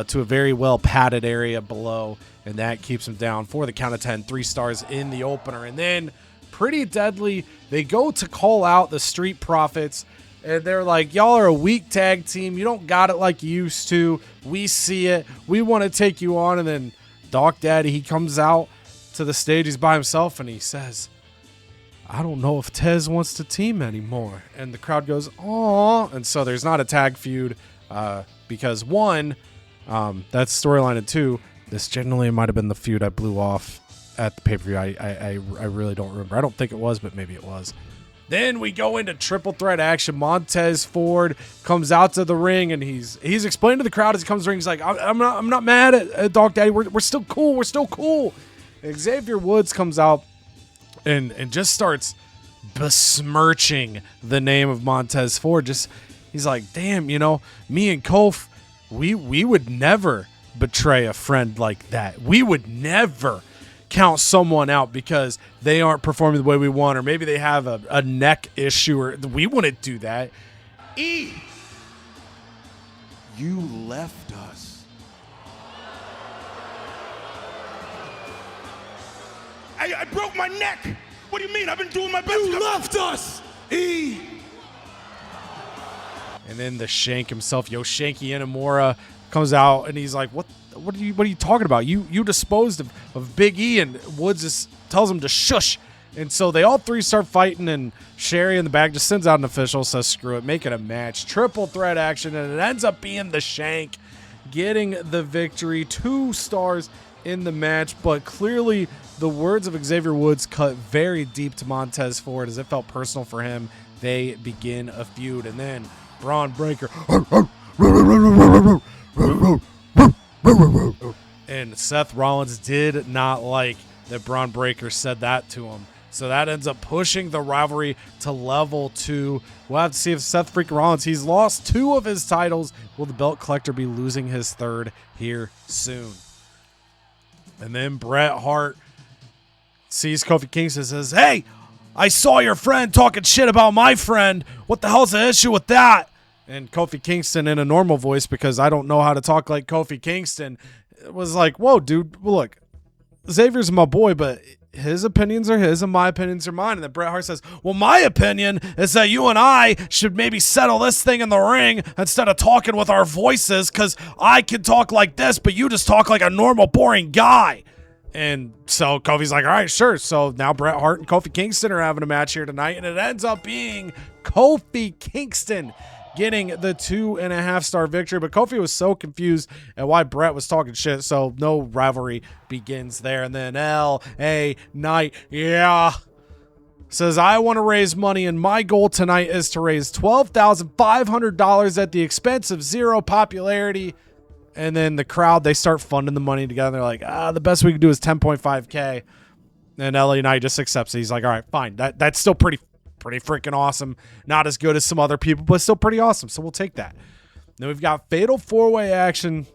to a very well padded area below, and that keeps him down for the count of 10. 3 stars in the opener. And then Pretty Deadly, they go to call out the Street Profits, and they're like, y'all are a weak tag team. You don't got it like you used to. We see it. We want to take you on. And then Doc Daddy, he comes out to the stage. He's by himself, and he says, I don't know if Tez wants to team anymore. And the crowd goes, "Aw." And so there's not a tag feud because, one, that's storyline, and two, this generally might have been the feud I blew off at the pay-per-view. I really don't remember. I don't think it was, but maybe it was. Then we go into triple threat action. Montez Ford comes out to the ring, and he's explaining to the crowd as he comes to the ring. He's like, I'm not mad at Doc Daddy. We're still cool. We're still cool. Xavier Woods comes out and just starts besmirching the name of Montez Ford. He's like, damn, me and Kof, we would never betray a friend like that. We would never count someone out because they aren't performing the way we want, or maybe they have a neck issue, or we wouldn't do that. You left us. I broke my neck. What do you mean? I've been doing my best. You left us. And then the Shank himself, Yoshanky Inamura, comes out, and he's like, What are you talking about? You disposed of Big E, and Woods tells him to shush. And so they all three start fighting, and Sherry in the back just sends out an official, says screw it, make it a match. Triple threat action, and it ends up being the Shank getting the victory. 2 stars in the match, but clearly the words of Xavier Woods cut very deep to Montez Ford as it felt personal for him. They begin a feud, and then Braun Breaker and Seth Rollins did not like that Braun Breaker said that to him. So that ends up pushing the rivalry to level 2. We'll have to see if Seth freaking Rollins, he's lost 2 of his titles. Will the belt collector be losing his 3rd here soon? And then Bret Hart sees Kofi Kingston and says, hey, I saw your friend talking shit about my friend. What the hell's the issue with that? And Kofi Kingston, in a normal voice, because I don't know how to talk like Kofi Kingston, was like, whoa, dude, look, Xavier's my boy, but his opinions are his and my opinions are mine. And then Bret Hart says, well, my opinion is that you and I should maybe settle this thing in the ring instead of talking with our voices, because I can talk like this, but you just talk like a normal, boring guy. And so Kofi's like, all right, sure. So now Bret Hart and Kofi Kingston are having a match here tonight, and it ends up being Kofi Kingston getting the 2.5-star victory. But Kofi was so confused at why Bret was talking shit, so no rivalry begins there. And then L.A. Knight, says, I want to raise money, and my goal tonight is to raise $12,500 at the expense of 0 popularity. And then the crowd, they start funding the money together. They're like, the best we can do is $10.5K. And LA Knight just accepts it. He's like, all right, fine. That's still pretty freaking awesome. Not as good as some other people, but still pretty awesome. So we'll take that. Then we've got Fatal 4-Way action.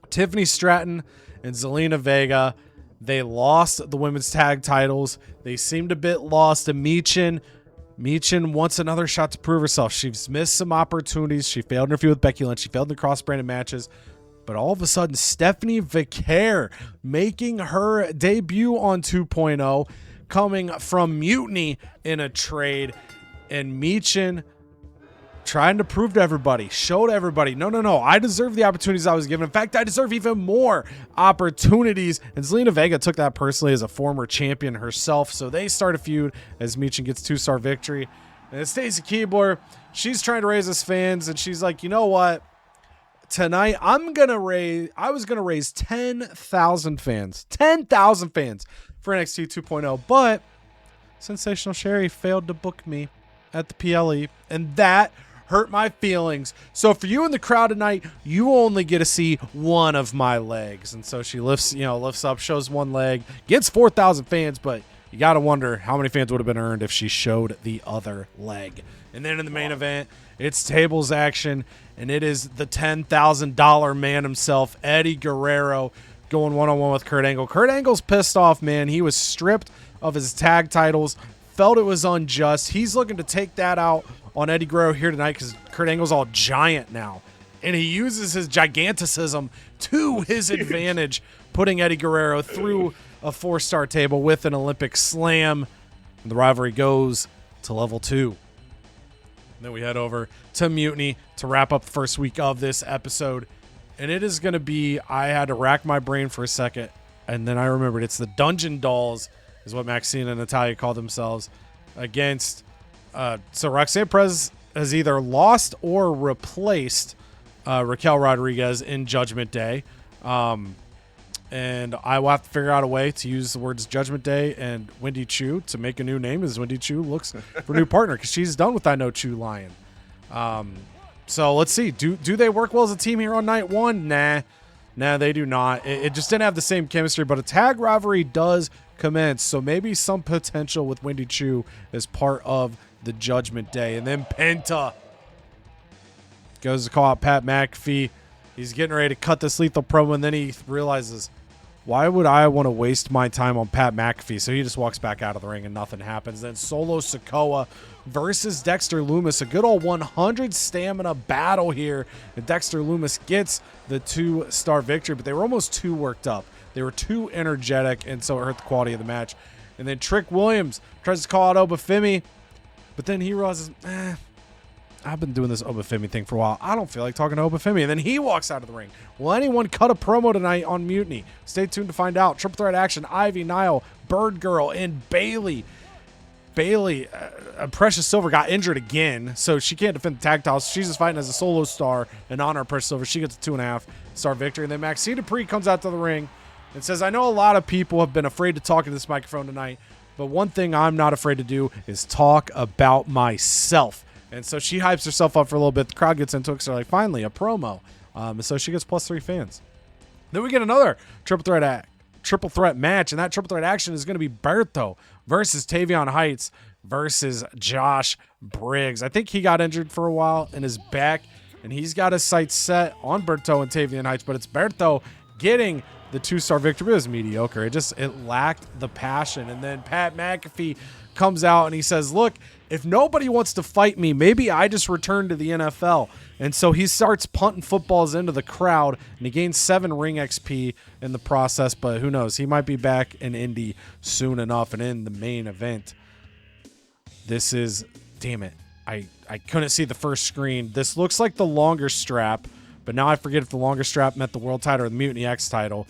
Tiffany Stratton and Zelina Vega. They lost the women's tag titles. They seemed a bit lost to Michin. Michin wants another shot to prove herself. She's missed some opportunities. She failed in her feud with Becky Lynch. She failed in the cross-branded matches. But all of a sudden, Stephanie Vicaire making her debut on 2.0, coming from Mutiny in a trade, and Michin trying to prove to everybody, show to everybody, no, I deserve the opportunities I was given. In fact, I deserve even more opportunities. And Zelina Vega took that personally as a former champion herself. So they start a feud as Michin gets 2-star victory. And Stacy Keibler, she's trying to raise us fans, and she's like, you know what? Tonight, I was going to raise 10,000 fans. 10,000 fans for NXT 2.0. But Sensational Sherry failed to book me at the PLE, and that hurt my feelings. So for you in the crowd tonight, you only get to see one of my legs. And so she lifts up, shows one leg, gets 4,000 fans, but you got to wonder how many fans would have been earned if she showed the other leg. And then in the main event, it's tables action, and it is the $10,000 man himself, Eddie Guerrero, going one-on-one with Kurt Angle. Kurt Angle's pissed off, man. He was stripped of his tag titles, felt it was unjust. He's looking to take that out on Eddie Guerrero here tonight because Kurt Angle's all giant now. And he uses his giganticism to his advantage, putting Eddie Guerrero through a 4-star table with an Olympic slam. And the rivalry goes to level 2. And then we head over to Mutiny to wrap up the first week of this episode. And it is going to be, I had to rack my brain for a second, and then I remembered it's the Dungeon Dolls is what Maxine and Natalia call themselves, against so Roxanne Perez has either lost or replaced Raquel Rodriguez in Judgment Day. And I will have to figure out a way to use the words Judgment Day and Wendy Chu to make a new name as Wendy Chu looks for a new partner, because she's done with I Know Chu Lion. So let's see. Do they work well as a team here on night one? Nah, they do not. It just didn't have the same chemistry, but a tag rivalry does commence. So maybe some potential with Wendy Chu as part of the Judgment Day. And then Penta goes to call out Pat McAfee. He's getting ready to cut this lethal promo, and then he realizes, why would I want to waste my time on Pat McAfee? So he just walks back out of the ring and nothing happens. Then Solo Sikoa versus Dexter Lumis. A good old 100 stamina battle here. And Dexter Lumis gets the 2-star victory, but they were almost too worked up. They were too energetic, and so it hurt the quality of the match. And then Trick Williams tries to call out Obafemi, but then he realizes, I've been doing this Obafemi thing for a while. I don't feel like talking to Obafemi. And then he walks out of the ring. Will anyone cut a promo tonight on Mutiny? Stay tuned to find out. Triple threat action, Ivy, Nile, Bird Girl, and Bailey. Precious Silver got injured again, so she can't defend the tag titles. She's just fighting as a solo star in honor of Precious Silver. She gets a 2.5-star victory. And then Maxine Dupree comes out to the ring and says, I know a lot of people have been afraid to talk into this microphone tonight, but one thing I'm not afraid to do is talk about myself. And so she hypes herself up for a little bit. The crowd gets into it because they're like, finally, a promo. And so she gets +3 fans. Then we get another triple threat match, and that triple threat action is going to be Berto versus Tavion Heights versus Josh Briggs. I think he got injured for a while in his back, and he's got his sights set on Berto and Tavion Heights, but it's Berto getting the 2-star victory. It was mediocre. It lacked the passion. And then Pat McAfee comes out and he says, look, if nobody wants to fight me, maybe I just return to the NFL. And so he starts punting footballs into the crowd, and he gains 7 ring XP in the process, but who knows? He might be back in Indy soon enough. And in the main event, this is, damn it, I couldn't see the first screen. This looks like the longer strap, but now I forget if the longer strap meant the world title or the Mutiny X title.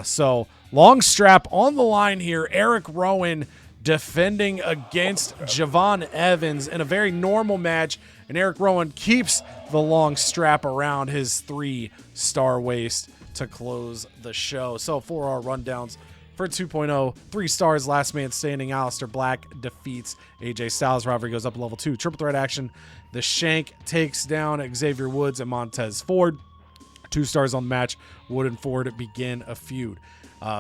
So long strap on the line here. Eric Rowan defending against Javon Evans in a very normal match, and Eric Rowan keeps the long strap around his 3-star waist to close the show. So 4 rundowns for 2.0. 3 stars, last man standing. Aleister Black defeats AJ Styles. Rivalry goes up to level 2. Triple threat action. The Shank takes down Xavier Woods and Montez Ford. 2 stars on the match. Wood and Ford begin a feud.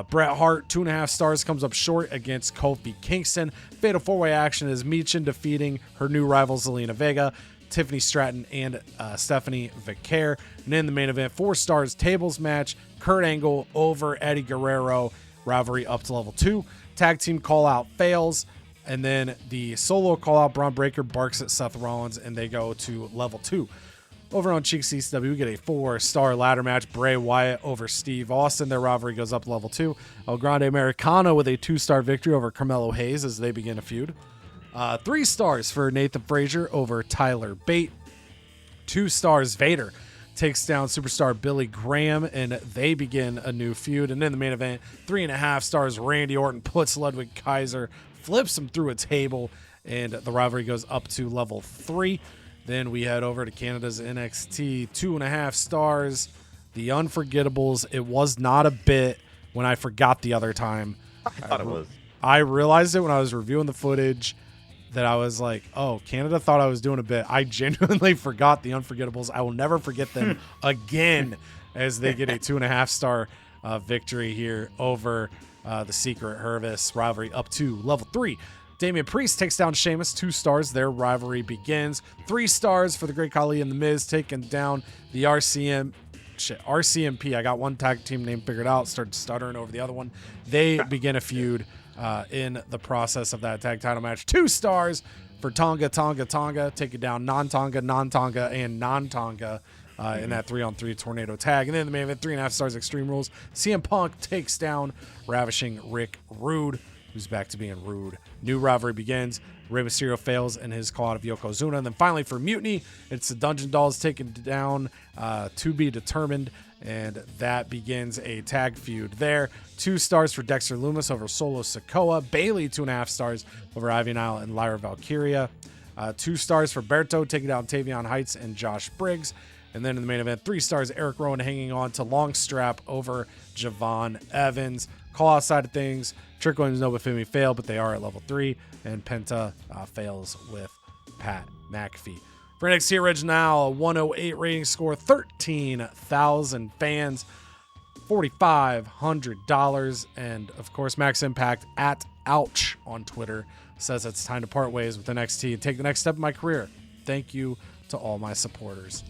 Bret Hart, 2.5 stars, comes up short against Kofi Kingston. Fatal 4-way action is Michin defeating her new rivals Zelina Vega, Tiffany Stratton, and Stephanie Vicaire. And in the main event, 4 stars tables match. Kurt Angle over Eddie Guerrero. Rivalry up to level 2. Tag team call out fails. And then the solo call out, Braun Breaker barks at Seth Rollins, and they go to level 2. Over on Cheeks ECW, we get a 4-star ladder match. Bray Wyatt over Steve Austin. Their rivalry goes up to level 2. El Grande Americano with a 2-star victory over Carmelo Hayes as they begin a feud. 3 stars for Nathan Frazier over Tyler Bate. 2 stars, Vader takes down superstar Billy Graham, and they begin a new feud. And in the main event, 3.5 stars, Randy Orton puts Ludwig Kaiser, flips him through a table, and the rivalry goes up to level 3. Then we head over to Canada's NXT, 2.5 stars, The Unforgettables. It was not a bit when I forgot the other time. I thought it was. I realized it when I was reviewing the footage that I was like, oh, Canada thought I was doing a bit. I genuinely forgot the Unforgettables. I will never forget them again as they get a 2.5 star victory here over the Secret Hervis. Rivalry up to level 3. Damian Priest takes down Sheamus, 2 stars. Their rivalry begins. 3 stars for the Great Khali and The Miz taking down the RCMP. I got one tag team name figured out. Started stuttering over the other one. They begin a feud in the process of that tag title match. 2 stars for Tonga taking down Non-Tonga, and Non-Tonga in that 3-on-3 tornado tag. And then the main event, 3.5 stars, Extreme Rules. CM Punk takes down Ravishing Rick Rude, who's back to being rude. New rivalry begins. Rey Mysterio fails in his call out of Yokozuna. And then finally for Mutiny, it's the Dungeon Dolls taken down To Be Determined. And that begins a tag feud there. 2 stars for Dexter Lumis over Solo Sikoa. Bailey, 2.5 stars over Ivy Nile and Lyra Valkyria. 2 stars for Berto taking down Tavion Heights and Josh Briggs. And then in the main event, 3 stars, Eric Rowan hanging on to Longstrap over Javon Evans. Call out side of things, Trick Williams and Nobafemi fail, but they are at level 3. And Penta fails with Pat McAfee. For NXT Original, a 108 rating score, 13,000 fans, $4,500. And of course, Max Impact at Ouch on Twitter says it's time to part ways with NXT and take the next step in my career. Thank you to all my supporters.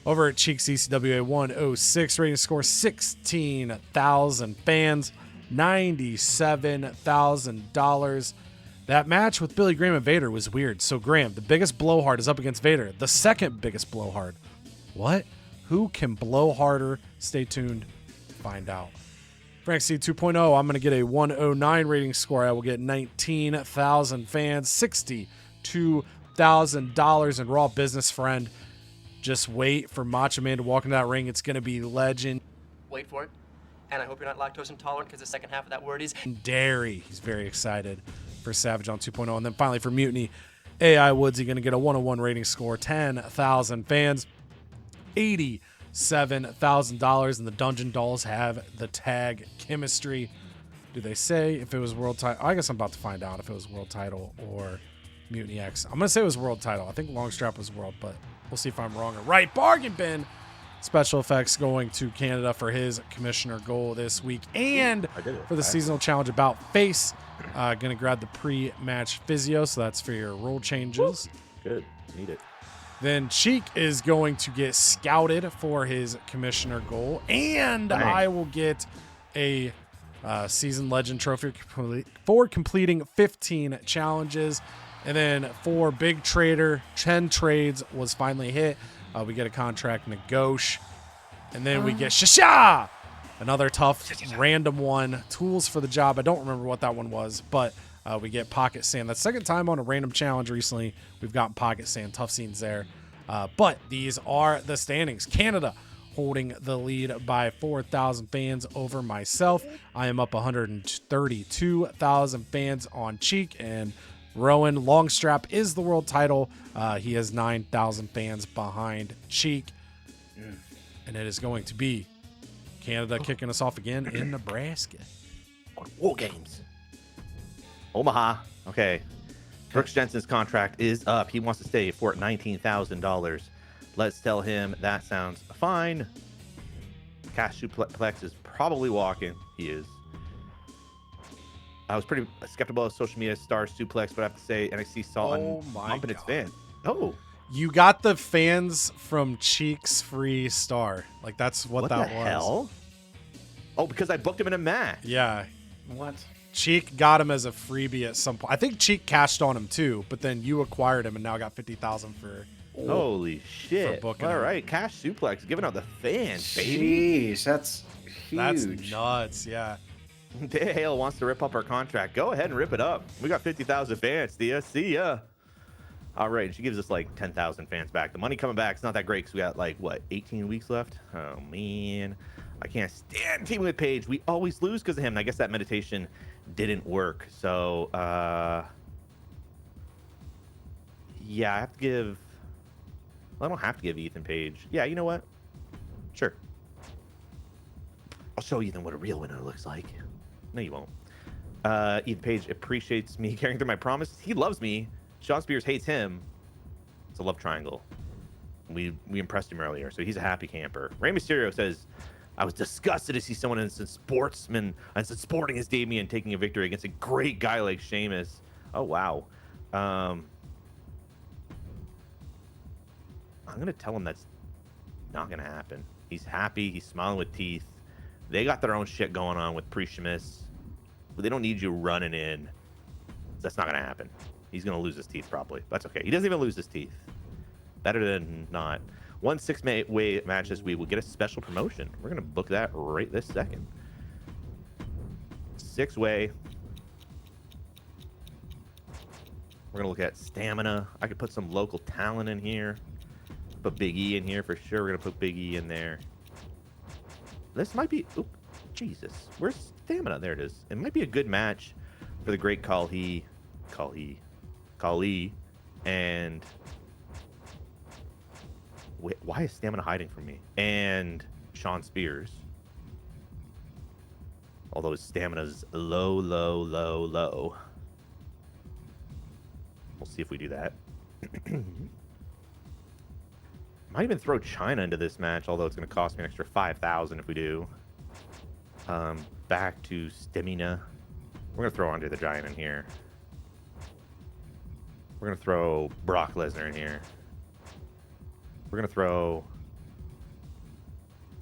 Over at Cheeks ECWA 106 rating score, 16,000 fans, $97,000. That match with Billy Graham and Vader was weird. So Graham, the biggest blowhard, is up against Vader, the second biggest blowhard. What? Who can blow harder? Stay tuned to find out. For NXT 2.0, I'm going to get a 109 rating score. I will get 19,000 fans, $62,000 in Raw Business Friend. Just wait for Macho Man to walk into that ring. It's going to be legend. Wait for it. And I hope you're not lactose intolerant because the second half of that word is dairy. He's very excited for Savage on 2.0. And then finally for Mutiny, AI Woodsy going to get a 101 rating score, 10,000 fans, $87,000. And the Dungeon Dolls have the tag chemistry. Do they say if it was world title? I guess I'm about to find out if it was world title or Mutiny X. I'm going to say it was world title. I think Longstrap was world, but we'll see if I'm wrong or right. Bargain bin. Special effects going to Canada for his commissioner goal this week. And for the seasonal challenge about face, going to grab the pre-match physio. So that's for your rule changes. Good. Need it. Then Cheek is going to get scouted for his commissioner goal. And Dang. I will get a season legend trophy for completing 15 challenges. And then for Big Trader, 10 trades was finally hit. We get a contract negoti. And then we get Shasha! Another tough random one. Tools for the job. I don't remember what that one was, but we get Pocket Sand. That's the second time on a random challenge recently we've gotten Pocket Sand. Tough scenes there. But these are the standings. Canada holding the lead by 4,000 fans over myself. I am up 132,000 fans on Cheek, and Rowan Longstrap is the world title. He has 9,000 fans behind Cheek. And it is going to be Canada kicking us off again in Nebraska. War Games. Omaha. Okay. Brooks Jensen's contract is up. He wants to stay for $19,000. Let's tell him that sounds fine. Cash Suplex is probably walking. He is. I was pretty skeptical of social media star Suplex, but I have to say NXT saw pumping its fan. Oh. You got the fans from Cheek's free star. Like, that's what that was. What the hell? Oh, because I booked him in a match. Yeah. What? Cheek got him as a freebie at some point. I think Cheek cashed on him too, but then you acquired him and now got 50,000 for Holy shit. booking All him. right, cash suplex, giving out the fans, baby. Jeez, that's huge. That's nuts, yeah. Hale wants to rip up our contract. Go ahead and rip it up. We got 50,000 fans. See ya. All right, she gives us like 10,000 fans back. The money coming back is not that great because we got like, what, 18 weeks left? Oh, man. I can't stand teaming with Paige. We always lose because of him. And I guess that meditation didn't work. So, yeah, I have to give... Well, I don't have to give Ethan Page. Yeah, you know what? Sure. I'll show Ethan what a real winner looks like. No, you won't. Ethan Page appreciates me carrying through my promise. He loves me. Sean Spears hates him. It's a love triangle. We impressed him earlier, so he's a happy camper. Rey Mysterio says, I was disgusted to see someone as a sporting as Damien taking a victory against a great guy like Sheamus. Oh, wow. I'm going to tell him that's not going to happen. He's happy. He's smiling with teeth. They got their own shit going on with Sheamus. But they don't need you running in. That's not going to happen. He's going to lose his teeth probably. That's okay. He doesn't even lose his teeth. Better than not. 1 6-way match this week will get a special promotion. We're going to book that right this second. 6-way. We're going to look at stamina. I could put some local talent in here. Put Big E in here for sure. We're going to put Big E in there. This might be... Oop, Jesus. Where's stamina? There it is. It might be a good match for the great Khali and... Wait, why is stamina hiding from me? And Sean Spears. Although his stamina's low. We'll see if we do that. Might even throw China into this match, although it's going to cost me an extra 5,000 if we do. Back to stamina. We're going to throw Andre the Giant in here. We're going to throw Brock Lesnar in here. We're going to throw...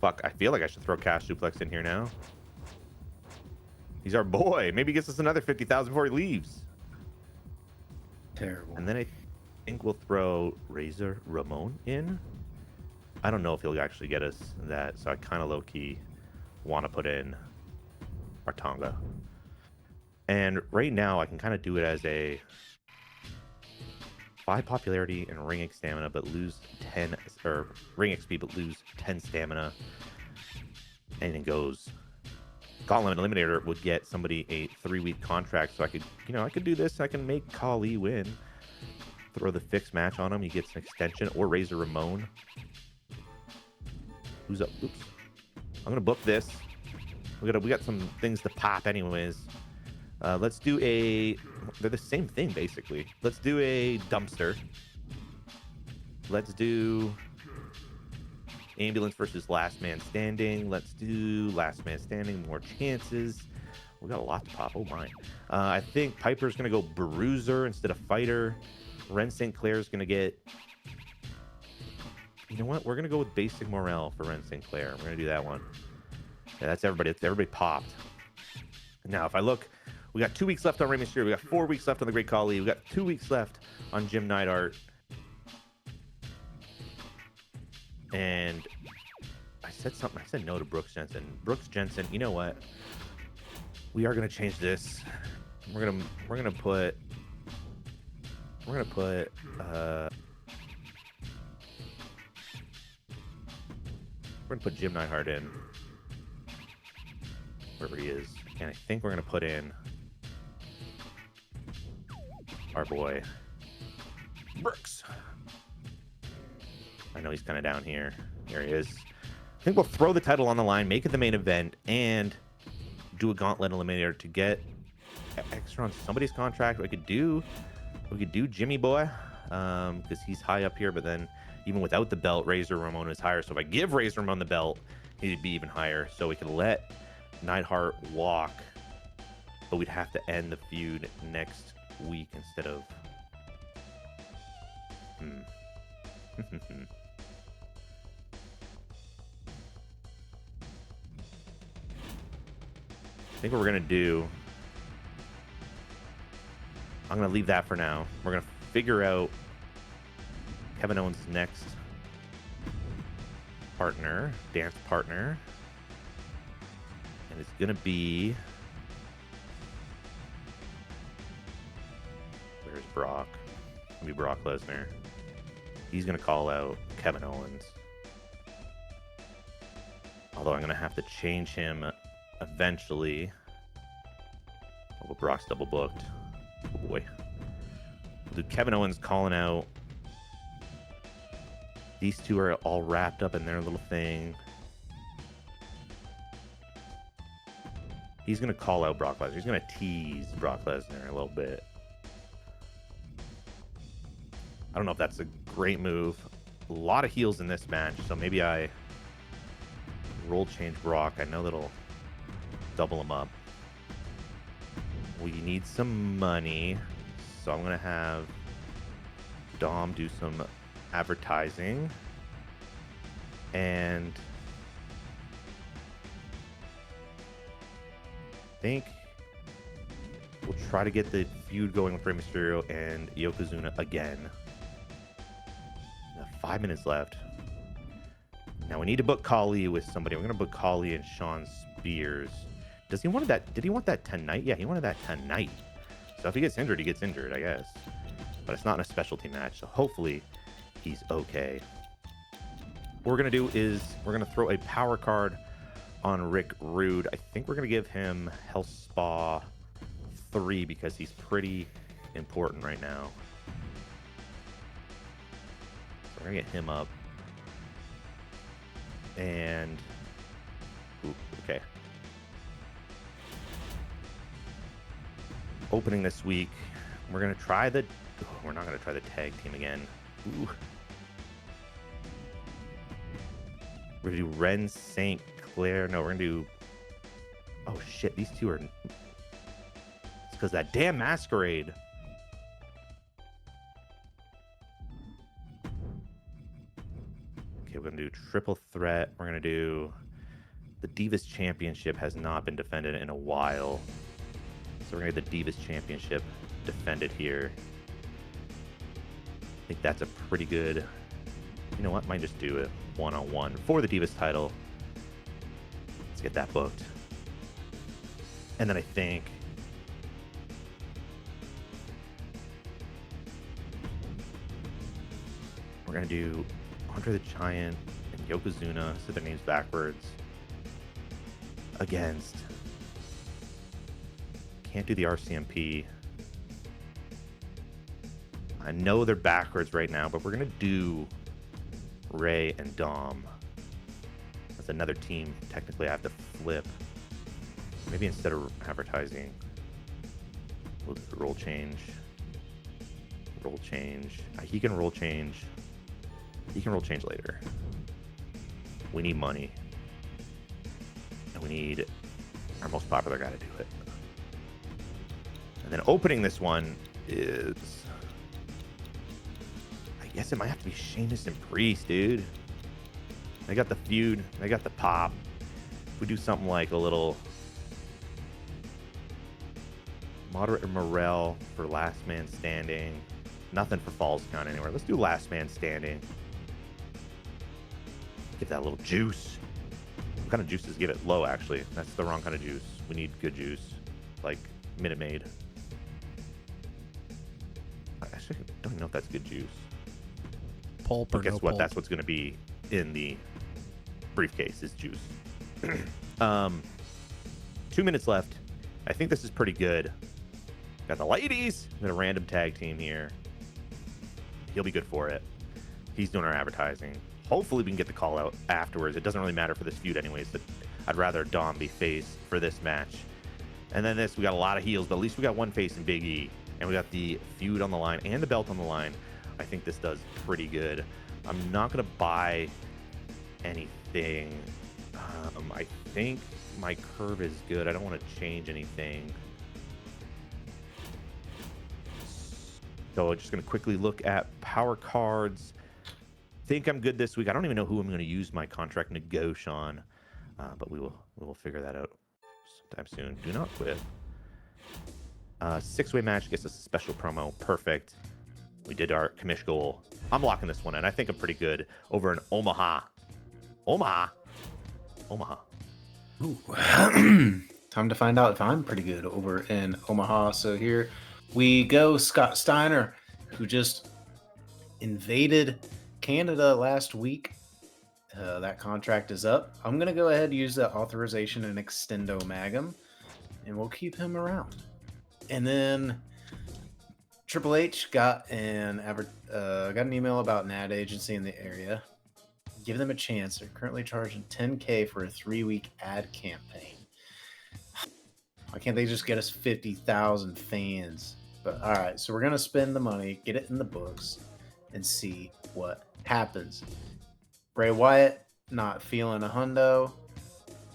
Fuck, I feel like I should throw Cash Suplex in here now. He's our boy. Maybe he gets us another 50,000 before he leaves. Terrible. And then I think we'll throw Razor Ramon in. I don't know if he'll actually get us that, so I kind of low-key want to put in our Tonga. And right now, I can kind of do it as a 5 popularity and ring X stamina, but lose 10, or ring XP, but lose 10 stamina. Anything goes. Gauntlet Eliminator would get somebody a 3-week contract, so I could, I could do this. I can make Khali win. Throw the fixed match on him. He gets an extension, or Razor Ramon. Who's up? Oops. I'm gonna book this. We got some things to pop, anyways. Let's do a... They're the same thing, basically. Let's do a dumpster. Let's do ambulance versus last man standing. Let's do last man standing. More chances. We got a lot to pop. Oh, my. I think Piper's going to go bruiser instead of fighter. Ren St. Clair's going to get... You know what? We're going to go with basic morale for Ren St. Clair. We're going to do that one. Yeah, that's everybody. Everybody popped. Now, if I look... We got 2 weeks left on Rey Mysterio. We got 4 weeks left on the Great Khali. We got 2 weeks left on Jim Neidhart. And I said something. I said no to Brooks Jensen. Brooks Jensen. You know what? We are gonna change this. We're gonna put Jim Neidhart in wherever he is, and I think we're gonna put in our boy Brooks. I know he's kind of down here. Here he is. I think we'll throw the title on the line, make it the main event, and do a gauntlet eliminator to get extra on somebody's contract. We could do Jimmy Boy, because he's high up here, but then even without the belt, Razor Ramon is higher. So if I give Razor Ramon the belt, he'd be even higher. So we could let Neidhart walk, but we'd have to end the feud next week instead of... I think what we're going to do... I'm going to leave that for now. We're going to figure out Kevin Owens' next partner, dance partner. And it's going to be... Where's Brock? It's going to be Brock Lesnar. He's going to call out Kevin Owens. Although I'm going to have to change him eventually. Oh, but Brock's double booked. Oh boy. Dude, Kevin Owens calling out. These two are all wrapped up in their little thing. He's going to call out Brock Lesnar. He's going to tease Brock Lesnar a little bit. I don't know if that's a great move. A lot of heels in this match, so maybe I roll change Brock. I know that'll double him up. We need some money, so I'm going to have Dom do some advertising. And I think we'll try to get the feud going with Rey Mysterio and Yokozuna again. 5 minutes left. Now we need to book Khali with somebody. We're going to book Khali and Sean Spears. Does he want that? Did he want that tonight? Yeah, he wanted that tonight. So if he gets injured, he gets injured, I guess. But it's not in a specialty match, so hopefully he's okay. What we're going to do is we're going to throw a power card on Rick Rude. I think we're going to give him Health Spa 3 because he's pretty important right now. So we're going to get him up. And... Ooh, okay. Opening this week, we're going to try the... Oh, we're not going to try the tag team again. Ooh. We're going to do Ren St. Clair. No, we're going to do... Oh, shit. These two are... It's because that damn Masquerade. Okay, we're going to do Triple Threat. We're going to do... The Divas Championship has not been defended in a while. So we're going to get the Divas Championship defended here. I think that's a pretty good... You know what? Might just do it one-on-one for the Divas title. Let's get that booked. And then I think... We're going to do Andre the Giant and Yokozuna, so their names backwards, against... Can't do the RCMP. I know they're backwards right now, but we're going to do Ray and Dom. That's another team. Technically, I have to flip. Maybe instead of advertising, we'll do the roll change. Roll change. He can roll change. He can roll change later. We need money. And we need our most popular guy to do it. And then opening this one is... I guess it might have to be Sheamus and Priest, dude. They got the feud. They got the pop. If we do something like a little... Moderate Morel for Last Man Standing. Nothing for Falls Count anywhere. Let's do Last Man Standing. Give that a little juice. What kind of juices give it? Low, actually. That's the wrong kind of juice. We need good juice. Like Minute Maid. Actually, I don't even know if that's good juice. Pulp or but guess no what? pulp? That's what's going to be in the briefcase is juice. 2 minutes left. I think this is pretty good. Got the ladies. Got a random tag team here. He'll be good for it. He's doing our advertising. Hopefully we can get the call out afterwards. It doesn't really matter for this feud anyways, but I'd rather Dom be face for this match. And then this, we got a lot of heels, but at least we got one face in Big E. And we got the feud on the line and the belt on the line. I think this does pretty good. I'm not going to buy anything. I think my curve is good. I don't want to change anything. So just going to quickly look at power cards. Think I'm good this week. I don't even know who I'm going to use my contract negotiation on, but we will figure that out sometime soon. Do not quit. 6-way match gets us a special promo. Perfect. We did our commish goal. I'm locking this one in. I think I'm pretty good over in Omaha. Omaha. Ooh. Time to find out if I'm pretty good over in Omaha. So here we go. Scott Steiner, who just invaded Canada last week. That contract is up. I'm going to go ahead and use that authorization and extendo Magum, and we'll keep him around. And then Triple H got an email about an ad agency in the area. Give them a chance. They're currently charging $10K for a 3-week ad campaign. Why can't they just get us 50,000 fans? But all right, so we're going to spend the money, get it in the books, and see what happens. Bray Wyatt, not feeling a hundo,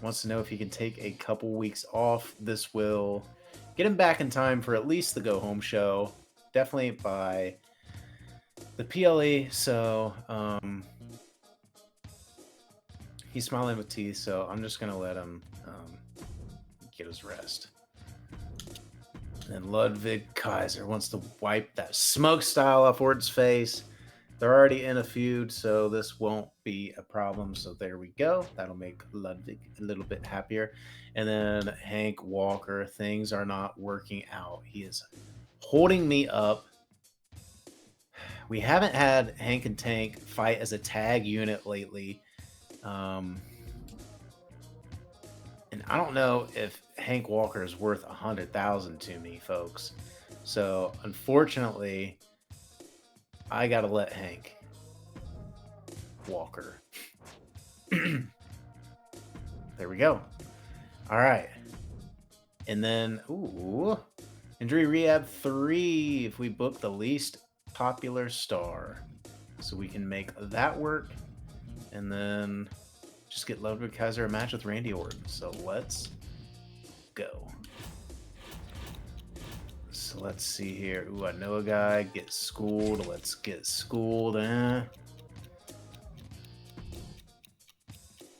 wants to know if he can take a couple weeks off. This will get him back in time for at least the go-home show. Definitely by the PLE. So he's smiling with teeth, so I'm just going to let him get his rest. And Ludwig Kaiser wants to wipe that smoke style off Orton's face. They're already in a feud, so this won't be a problem. So there we go. That'll make Ludwig a little bit happier. And then Hank Walker, things are not working out. He is holding me up. We haven't had Hank and Tank fight as a tag unit lately. And I don't know if Hank Walker is worth 100,000 to me, folks. So unfortunately, I gotta let Hank Walker. There we go. All right. And then, Injury Rehab 3, if we book the least popular star. So we can make that work. And then just get Ludwig Kaiser a match with Randy Orton. So let's go. So let's see here. Ooh, I know a guy. Get schooled. Let's get schooled.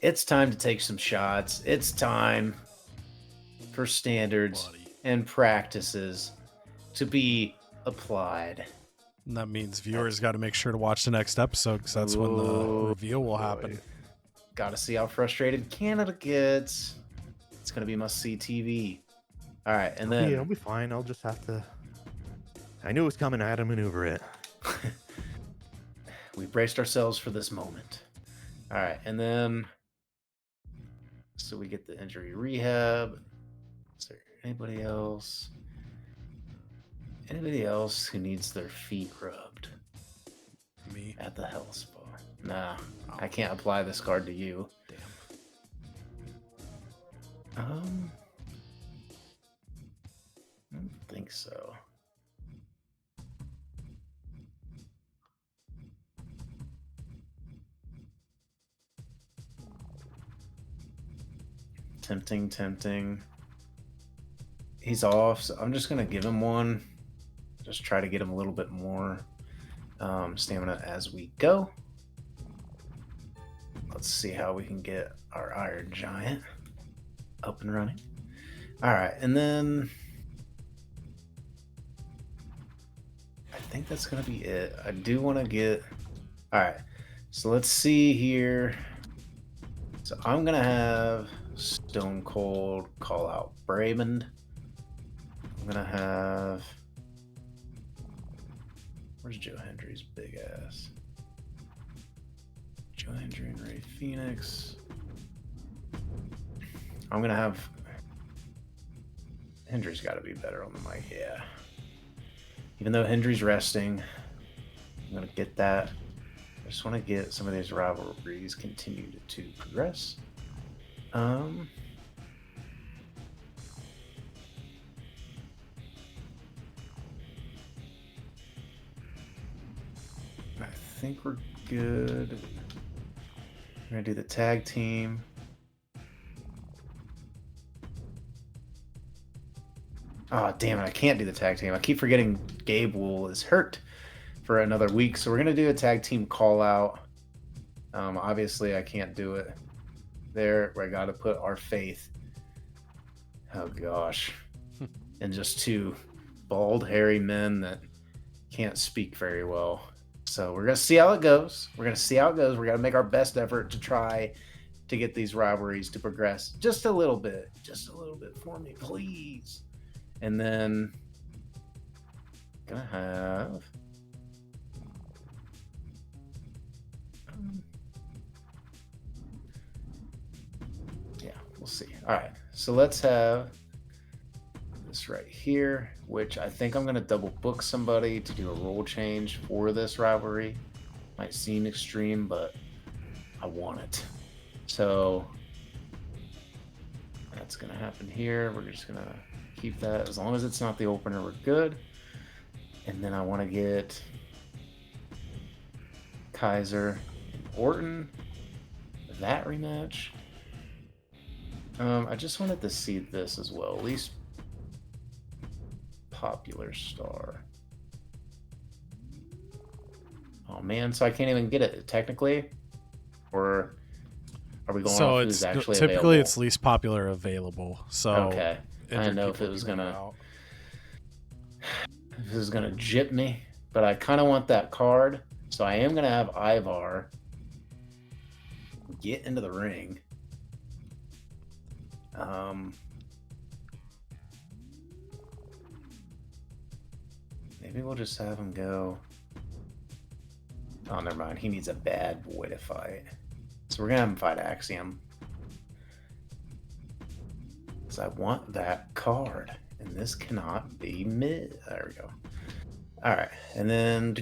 It's time to take some shots. It's time for standards and practices to be applied. And that means viewers got to make sure to watch the next episode because that's when the reveal will happen. Got to see how frustrated Canada gets. It's going to be must-see TV. All right, and then... Yeah, I'll be fine. I'll just have to... I knew it was coming. I had to maneuver it. We braced ourselves for this moment. All right, and then... So we get the injury rehab. Is there anybody else? Anybody else who needs their feet rubbed? Me. At the health spa. Nah, I can't apply this card to you. Damn. I don't think so. Tempting. He's off, so I'm just gonna give him one. Just try to get him a little bit more stamina as we go. Let's see how we can get our Iron Giant up and running. All right, and then I think that's gonna be it. I do want to get... All right, so let's see here. So I'm gonna have Stone Cold call out Braymond. I'm gonna have... Where's Joe Hendry's big ass? Joe Hendry and Ray Phoenix. I'm gonna have... Hendry's got to be better on the mic, yeah. Even though Hendry's resting, I'm gonna get that. I just want to get some of these rivalries continued to progress. I think we're good. We're gonna do the tag team. Oh, damn it, I can't do the tag team. I keep forgetting Gabe Wool is hurt for another week, so we're gonna do a tag team call out. Obviously I can't do it there. I gotta put our faith, oh gosh, in just two bald hairy men that can't speak very well. So we're gonna see how it goes. We're gonna make our best effort to try to get these rivalries to progress just a little bit for me, please. And then gonna have yeah, we'll see. All right, so let's have this right here, which I think I'm gonna double book somebody to do a role change for this rivalry. Might seem extreme, but I want it. So that's gonna happen here. We're just gonna keep that. As long as it's not the opener, we're good. And then I want to get Kaiser and Orton. That rematch. I just wanted to see this as well. At least popular star. Oh man, so I can't even get it technically? Or are we going so off it's who's actually typically available? it's least popular available. So okay. I didn't know if it was gonna jip me, but I kind of want that card, so I am gonna have Ivar get into the ring. Maybe we'll just have him go. Oh, never mind. He needs a bad boy to fight. So we're gonna have him fight Axiom. Because I want that card. And this cannot be mid. There we go. Alright. And then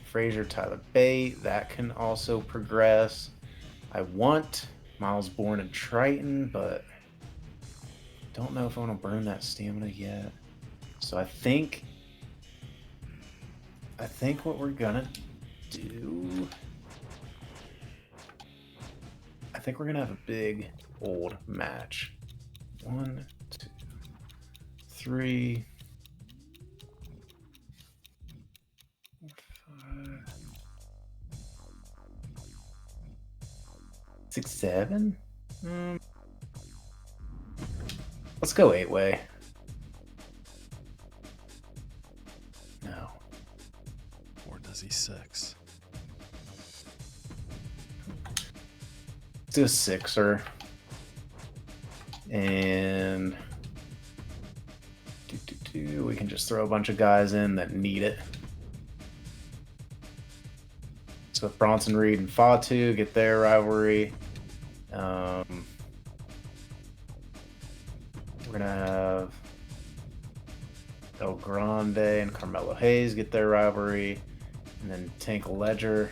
Frazier, Tyler Bate. That can also progress. I want Miles Bourne and Triton, but don't know if I want to burn that stamina yet. So I think what we're gonna do, I think we're gonna have a big old match. 1, 2, 3, 5, 6, 7. Let's go 8-way. No. Or does he 6? Let's do a 6er. And we can just throw a bunch of guys in that need it. So with Bronson Reed and Fatu get their rivalry. We're gonna have El Grande and Carmelo Hayes get their rivalry, and then Tank Ledger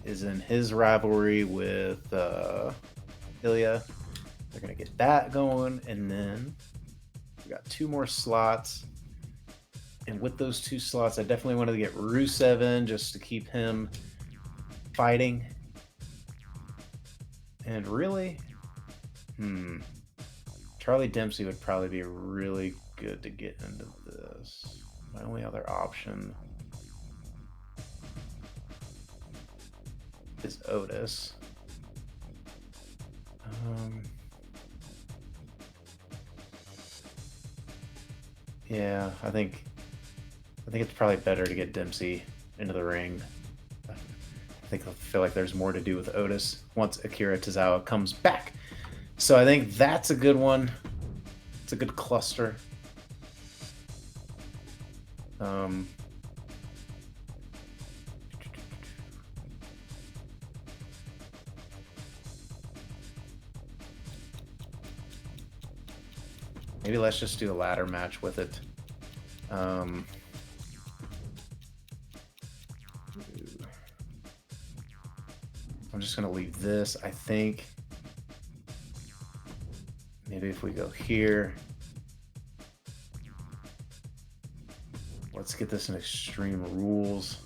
is in his rivalry with Ilya. They're gonna get that going, and then we got 2 more slots. And with those 2 slots, I definitely wanted to get Rusev in just to keep him fighting. And really, Charlie Dempsey would probably be really good to get into this. My only other option is Otis. Yeah, I think it's probably better to get Dempsey into the ring. I feel like there's more to do with Otis once Akira Tozawa comes back. So I think that's a good one. It's a good cluster. Maybe let's just do a ladder match with it. I'm just gonna leave this. I think maybe if we go here, let's get this in Extreme Rules.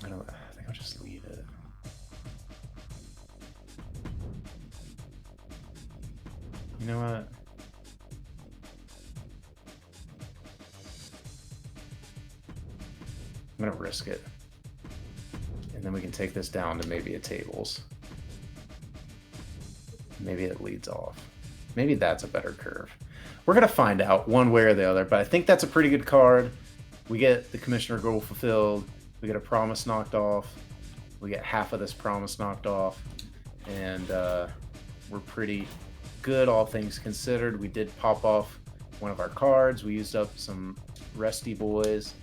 I think I'll just leave it. You know what? I'm gonna risk it. And then we can take this down to maybe a tables. Maybe it leads off. Maybe that's a better curve. We're going to find out one way or the other, but I think that's a pretty good card. We get the commissioner goal fulfilled. We get a promise knocked off. We get half of this promise knocked off. And we're pretty good, all things considered. We did pop off one of our cards. We used up some Rusty Boys.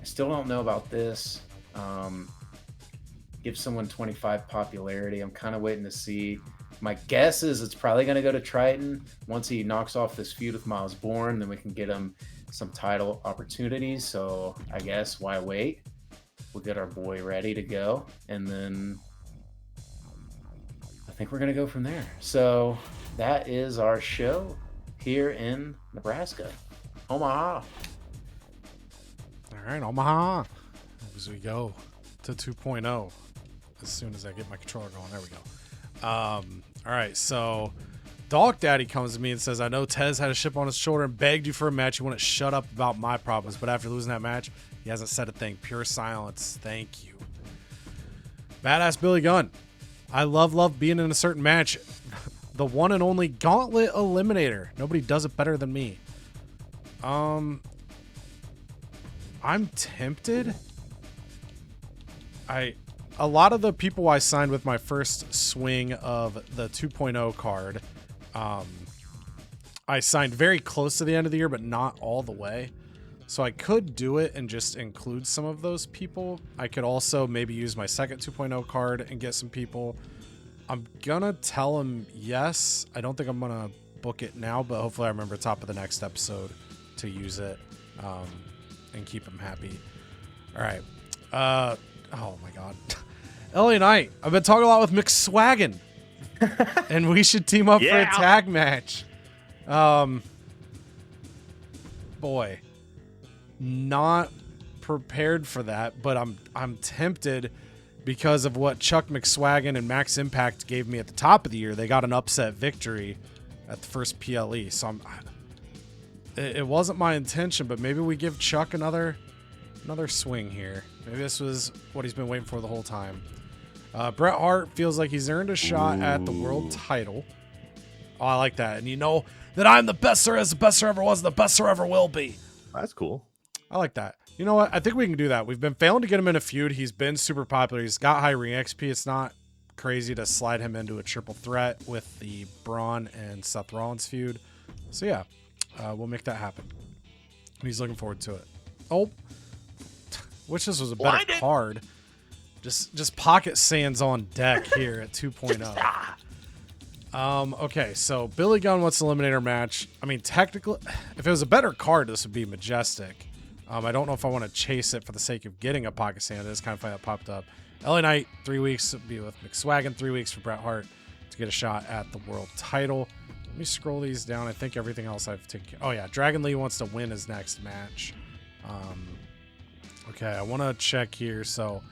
I still don't know about this. Give someone 25 popularity. I'm kind of waiting to see. My guess is it's probably going to go to Triton. Once he knocks off this feud with Miles Bourne, then we can get him some title opportunities. So I guess why wait? We'll get our boy ready to go. And then I think we're going to go from there. So that is our show here in Nebraska. Omaha. All right, Omaha. As we go to 2.0, as soon as I get my controller going. There we go. All right, so Dog Daddy comes to me and says, I know Tez had a chip on his shoulder and begged you for a match. You wouldn't shut up about my problems, but after losing that match, he hasn't said a thing. Pure silence. Thank you. Badass Billy Gunn. I love being in a certain match. The one and only Gauntlet Eliminator. Nobody does it better than me. I'm tempted. A lot of the people I signed with my first swing of the 2.0 card, I signed very close to the end of the year, but not all the way. So I could do it and just include some of those people. I could also maybe use my second 2.0 card and get some people. I'm gonna tell him yes. I don't think I'm gonna book it now, but hopefully I remember top of the next episode to use it and keep him happy. All right. Oh my God. LA Knight. I've been talking a lot with McSwaggin. And we should team up for a tag match. Boy. Not prepared for that, but I'm tempted because of what Chuck McSwaggin and Max Impact gave me at the top of the year. They got an upset victory at the first PLE. So it wasn't my intention, but maybe we give Chuck another swing here. Maybe this was what he's been waiting for the whole time. Bret Hart feels like he's earned a shot at the world title. Oh, I like that. And you know that I'm the best there is, the best there ever was, the best there ever will be. That's cool. I like that. You know what? I think we can do that. We've been failing to get him in a feud. He's been super popular. He's got high ring XP. It's not crazy to slide him into a triple threat with the Braun and Seth Rollins feud. So yeah, we'll make that happen. He's looking forward to it. Oh, wish this was a better card. Just pocket sands on deck here at 2.0. Okay, so Billy Gunn wants an eliminator match. I mean, technically, if it was a better card, this would be majestic. I don't know if I want to chase it for the sake of getting a pocket sand. It's kind of funny that popped up. LA Knight, 3 weeks to be with McSwaggin, 3 weeks for Bret Hart to get a shot at the world title. Let me scroll these down. I think everything else I've taken care of. Oh yeah, Dragon Lee wants to win his next match. Okay, I want to check here. So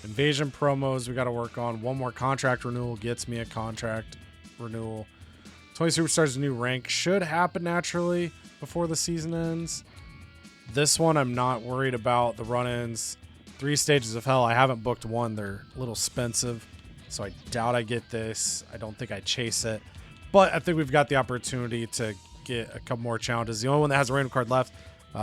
Invasion promos we got to work on. One more contract renewal gets me a contract renewal. 20 Superstars new rank should happen naturally before the season ends. This one I'm not worried about. The run-ins, 3 stages of hell. I haven't booked one. They're a little expensive, so I doubt I get this. I don't think I chase it, but I think we've got the opportunity to get a couple more challenges. The only one that has a random card left.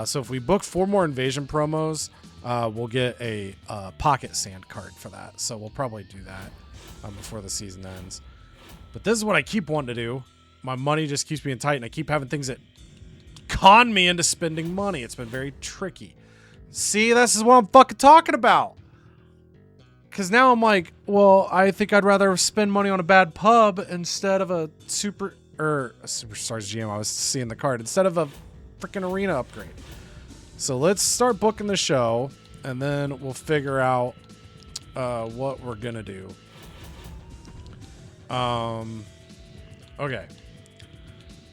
So if we book 4 more Invasion promos, we'll get a pocket sand card for that. So we'll probably do that before the season ends. But this is what I keep wanting to do. My money just keeps being tight, and I keep having things that con me into spending money. It's been very tricky. See, this is what I'm fucking talking about. Because now I'm like, well, I think I'd rather spend money on a bad pub instead of a Superstars GM. I was seeing the card instead of a freaking arena upgrade. So let's start booking the show, and then we'll figure out what we're gonna do. Okay.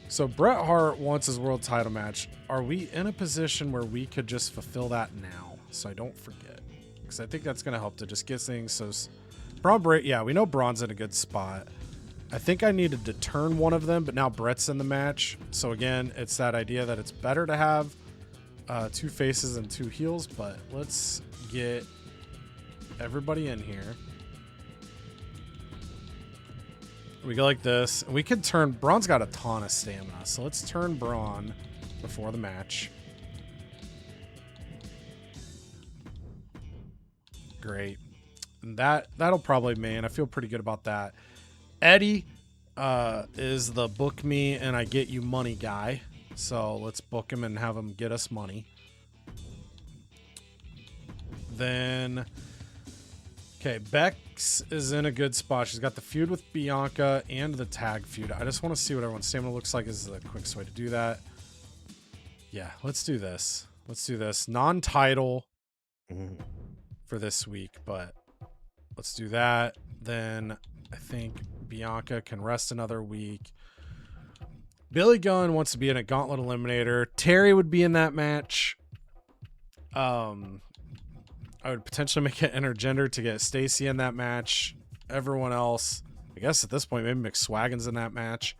So Bret Hart wants his world title match. Are we in a position where we could just fulfill that now, so I don't forget? Because I think that's gonna help to just get things. So Braun, yeah, we know Braun's in a good spot. I think I needed to turn one of them, but now Bret's in the match. So again, it's that idea that it's better to have 2 faces and 2 heels, but let's get everybody in here. We go like this. We could turn... Braun's got a ton of stamina, so let's turn Braun before the match. Great. And that'll probably main. I feel pretty good about that. Eddie is the book me and I get you money guy. So let's book him and have him get us money. Then... Okay, Bex is in a good spot. She's got the feud with Bianca and the tag feud. I just want to see what everyone's stamina looks like. This is the quickest way to do that. Yeah, let's do this. Let's do this. Non-title for this week, but let's do that. Then I think Bianca can rest another week. Billy Gunn wants to be in a gauntlet eliminator. Terry would be in that match. I would potentially make it intergender to get Stacy in that match. Everyone else, I guess at this point, maybe McSwaggon's in that match.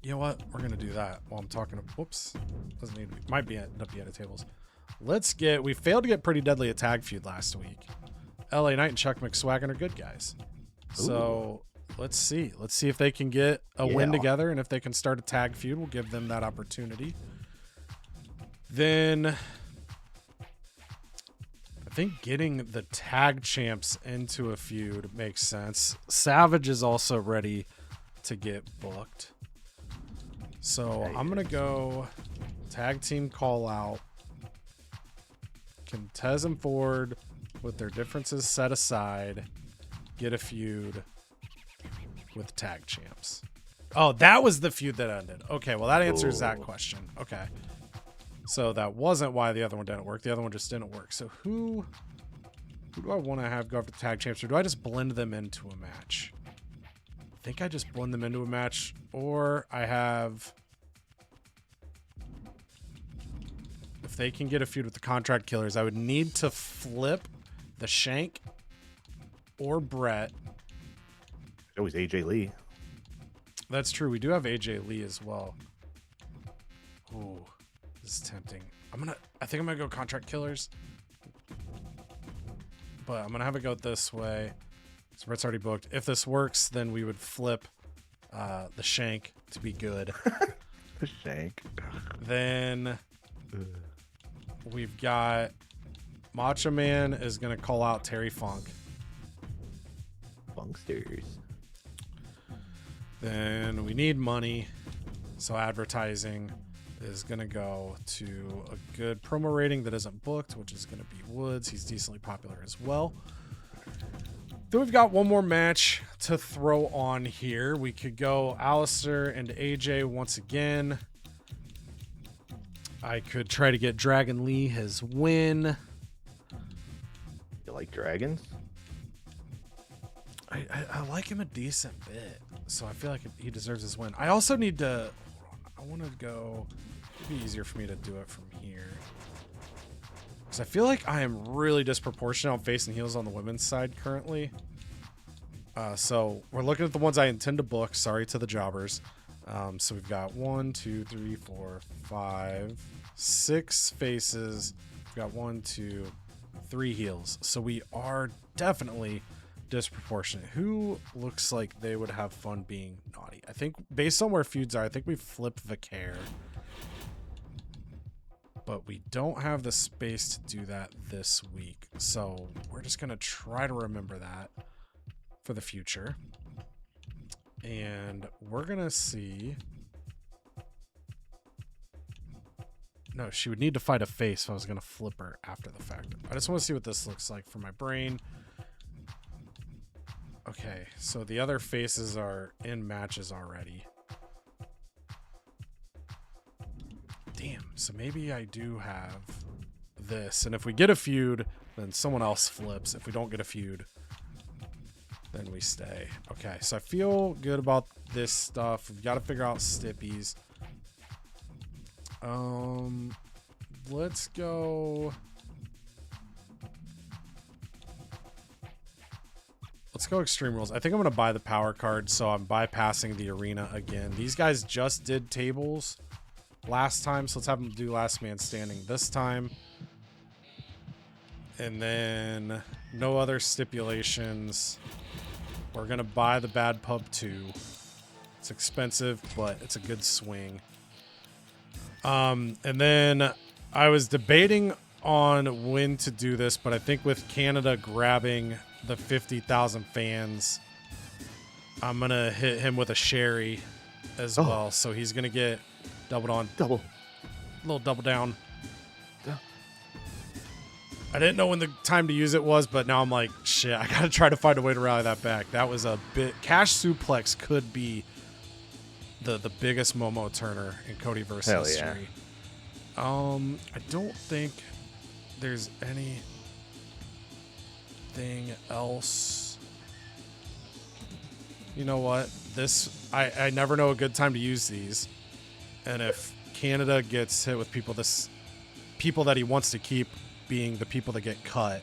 You know what? We're going to do that while I'm talking. Whoops. Doesn't need to be. Might be end up being at tables. Let's get... We failed to get Pretty Deadly a tag feud last week. LA Knight and Chuck McSwaggon are good guys. So let's see. Let's see if they can get a win together. And if they can start a tag feud, we'll give them that opportunity. Then... I think getting the tag champs into a feud makes sense. Savage is also ready to get booked. So I'm going to go tag team call out. Contez and Ford with their differences set aside. Get a feud with tag champs. Oh, that was the feud that ended. Okay, well that answers that question. Okay. So that wasn't why the other one didn't work. The other one just didn't work. So who do I want to have go after tag champs, or do I just blend them into a match? I think I just blend them into a match, or I have... If they can get a feud with the Contract Killers, I would need to flip the Shank or Brett. Always AJ Lee. That's true. We do have AJ Lee as well. Ooh. This is tempting. I think I'm gonna go Contract Killers, but I'm gonna have it go this way. So Brett's already booked. If this works, then we would flip the Shank to be good. The Shank. Then we've got Macho Man is gonna call out Terry Funk. Funksters. Then we need money, so advertising is going to go to a good promo rating that isn't booked, which is going to be Woods. He's decently popular as well. Then we've got one more match to throw on here. We could go Alistair and AJ once again. I could try to get Dragon Lee his win. You like dragons? I like him a decent bit, so I feel like he deserves his win. I also need to... I want to go... It'd be easier for me to do it from here. Because I feel like I am really disproportionate on face and heels on the women's side currently. So we're looking at the ones I intend to book. Sorry to the jobbers. So we've got 1, 2, 3, 4, 5, 6 faces. We've got 1, 2, 3 heels. So we are definitely disproportionate. Who looks like they would have fun being naughty? I think based on where feuds are, I think we flip Vicaire. But we don't have the space to do that this week. So we're just going to try to remember that for the future. And we're going to see... No, she would need to fight a face if I was going to flip her after the fact. I just want to see what this looks like for my brain. Okay, so the other faces are in matches already. Damn, so maybe I do have this. And if we get a feud, then someone else flips. If we don't get a feud, then we stay. Okay, so I feel good about this stuff. We've got to figure out Stippies. Let's go... Let's go Extreme Rules. I think I'm going to buy the power card, so I'm bypassing the arena again. These guys just did tables last time, so let's have them do last man standing this time. And then no other stipulations We're going to buy the Bad Pub 2. It's expensive, but it's a good swing. And then I was debating on when to do this, but I think with Canada grabbing the 50,000 fans, I'm going to hit him with a Sherry as well. So he's going to get doubled on. A little double down. I didn't know when the time to use it was, but now I'm like, shit, I got to try to find a way to rally that back. That was a bit. Cash suplex could be the biggest Momo turner in CodyVerse history. Yeah. I don't think there's anything else. You know what? I never know a good time to use these. And if Canada gets hit with people that he wants to keep being the people that get cut,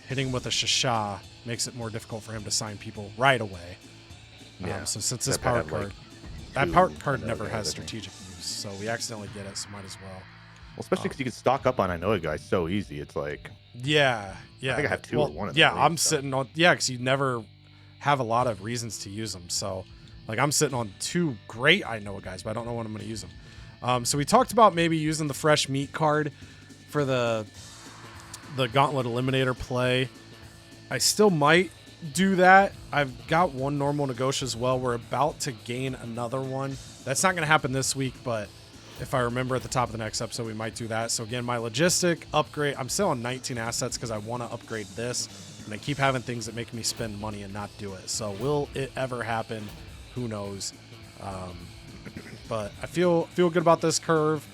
hitting with a Shasha makes it more difficult for him to sign people right away. Yeah. So since this power card, that power card never has strategic use, so we accidentally get it, so might as well. Well, especially because you can stock up on I Know a Guy so easy. It's like, yeah. I think I have two or one of them. Yeah, I'm sitting on, because you never have a lot of reasons to use them. So, like, I'm sitting on 2 great I Know a Guys, but I don't know when I'm going to use them. So we talked about maybe using the fresh meat card for the Gauntlet Eliminator play. I still might do that. I've got one normal negotiate as well. We're about to gain another one. That's not going to happen this week, but if I remember at the top of the next episode, we might do that. So again, my logistic upgrade, I'm still on 19 assets because I want to upgrade this, and I keep having things that make me spend money and not do it. So will it ever happen? Who knows? But I feel good about this curve.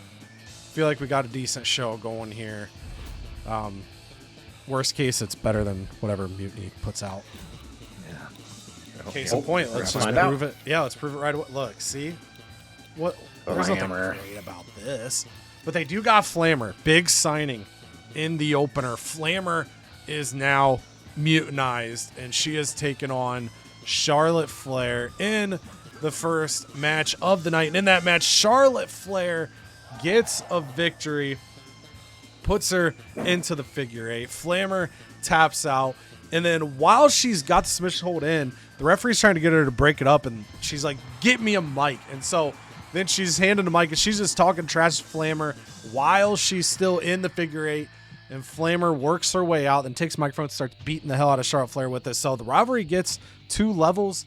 Feel like we got a decent show going here. Worst case, it's better than whatever Mutiny puts out. yeah. Case in point, let's just prove it. Yeah, let's prove it right away. Look, see? There's nothing great about this. But they do got Flammer. Big signing in the opener. Flammer is now mutinized, and she has taken on Charlotte Flair in the first match of the night. And in that match, Charlotte Flair gets a victory, puts her into the figure 8. Flammer taps out, and then while she's got the submission hold in, the referee's trying to get her to break it up, and she's like, get me a mic. And so then she's handing the mic, and she's just talking trash to Flammer while she's still in the figure 8, and Flammer works her way out and takes the microphone and starts beating the hell out of Charlotte Flair with it. So the rivalry gets 2 levels.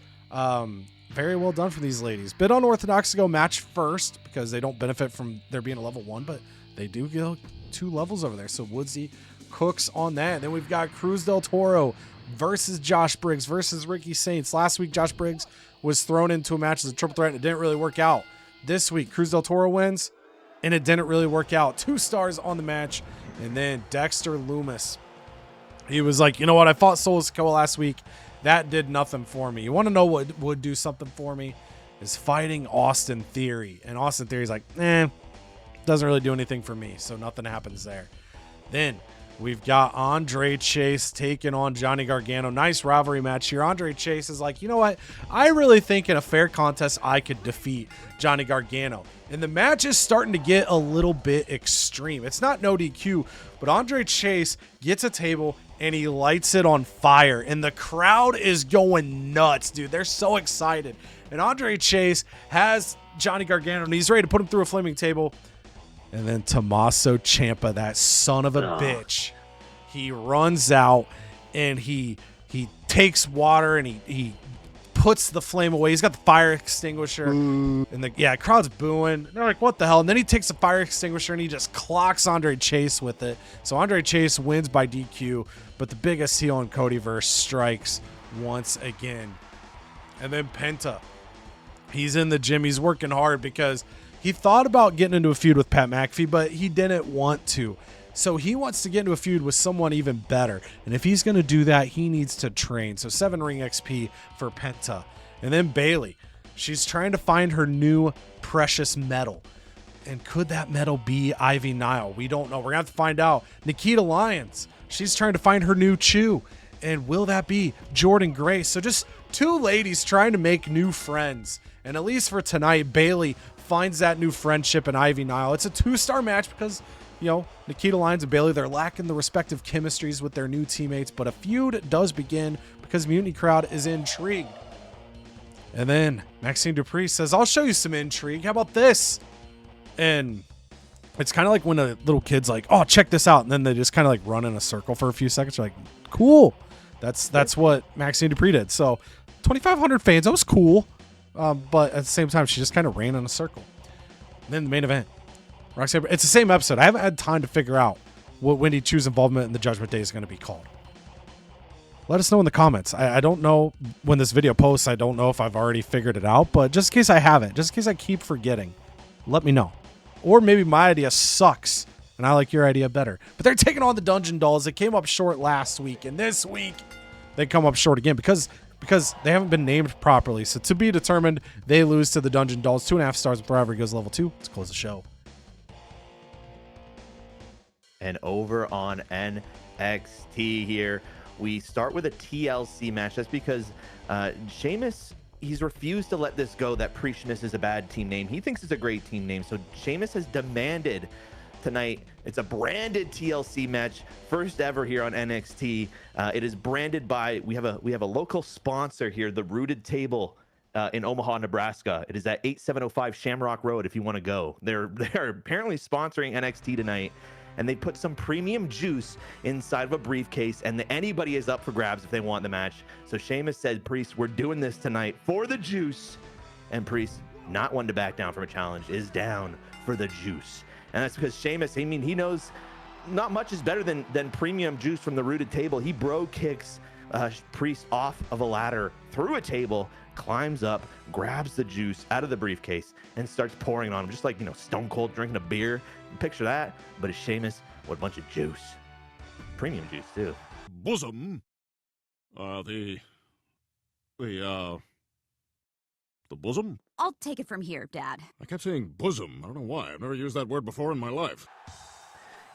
Very well done for these ladies. Bit unorthodox to go match first because they don't benefit from there being a level 1, but they do go 2 levels over there. So Woodsy cooks on that. And then we've got Cruz del Toro versus Josh Briggs versus Ricky Saints. Last week, Josh Briggs was thrown into a match as a triple threat, and it didn't really work out. This week, Cruz del Toro wins, and it didn't really work out. 2 stars on the match. And then Dexter Loomis, he was like, you know what? I fought Solo Sikoa last week. That did nothing for me. You want to know what would do something for me? Is fighting Austin Theory. And Austin Theory's like, doesn't really do anything for me. So nothing happens there. Then we've got Andre Chase taking on Johnny Gargano. Nice rivalry match here. Andre Chase is like, you know what? I really think in a fair contest, I could defeat Johnny Gargano. And the match is starting to get a little bit extreme. It's not no DQ, but Andre Chase gets a table and he lights it on fire. And the crowd is going nuts, dude. They're so excited. And Andre Chase has Johnny Gargano, and he's ready to put him through a flaming table. And then Tommaso Ciampa, that son of a bitch, he runs out and he takes water and he puts the flame away. He's got the fire extinguisher, and the crowd's booing. They're like, what the hell? And then he takes the fire extinguisher and he just clocks Andre Chase with it. So Andre Chase wins by DQ, but the biggest heel in CodyVerse strikes once again. And then Penta, he's in the gym. He's working hard because he thought about getting into a feud with Pat McAfee, but he didn't want to. So he wants to get into a feud with someone even better. And if he's going to do that, he needs to train. So 7 ring XP for Penta. And then Bayley. She's trying to find her new precious metal. And could that metal be Ivy Nile? We don't know. We're going to have to find out. Nikita Lyons. She's trying to find her new chew. And will that be Jordan Grace? So just 2 ladies trying to make new friends. And at least for tonight, Bayley finds that new friendship in Ivy Nile. It's a 2-star match because you know, Nikita Lyons and Bayley, they're lacking the respective chemistries with their new teammates, but a feud does begin because Mutiny Crowd is intrigued. And then Maxine Dupree says, I'll show you some intrigue. How about this? And it's kind of like when a little kid's like, oh, check this out. And then they just kind of like run in a circle for a few seconds. You're like, cool. That's what Maxine Dupree did. So 2,500 fans, that was cool. But at the same time, she just kind of ran in a circle. And then the main event. Roxanne, it's the same episode. I haven't had time to figure out what Wendy Chu's involvement in the Judgment Day is going to be called. Let us know in the comments. I don't know when this video posts. I don't know if I've already figured it out, but just in case I haven't, just in case I keep forgetting, let me know. Or maybe my idea sucks and I like your idea better. But they're taking on the Dungeon Dolls. They came up short last week, and this week they come up short again because they haven't been named properly. So to be determined, they lose to the Dungeon Dolls. 2.5 stars with Rivalry goes level 2. Let's close the show. And over on NXT here, we start with a TLC match. That's because Sheamus, he's refused to let this go that Preachness is a bad team name. He thinks it's a great team name. So Sheamus has demanded tonight, it's a branded TLC match, first ever here on NXT. It is branded by, we have a local sponsor here, the Rooted Table in Omaha, Nebraska. It is at 8705 Shamrock Road if you want to go. They're apparently sponsoring NXT tonight. And they put some premium juice inside of a briefcase, and anybody is up for grabs if they want the match. So Sheamus said, Priest, we're doing this tonight for the juice. And Priest, not one to back down from a challenge, is down for the juice. And that's because Sheamus, I mean, he knows not much is better than premium juice from the Rooted Table. He bro kicks Priest off of a ladder through a table, climbs up, grabs the juice out of the briefcase, and starts pouring it on him, just like, you know, Stone Cold drinking a beer. Picture that, but it's Sheamus with a bunch of juice. Premium juice, too. Bosom. The bosom? I'll take it from here, Dad. I kept saying bosom. I don't know why. I've never used that word before in my life.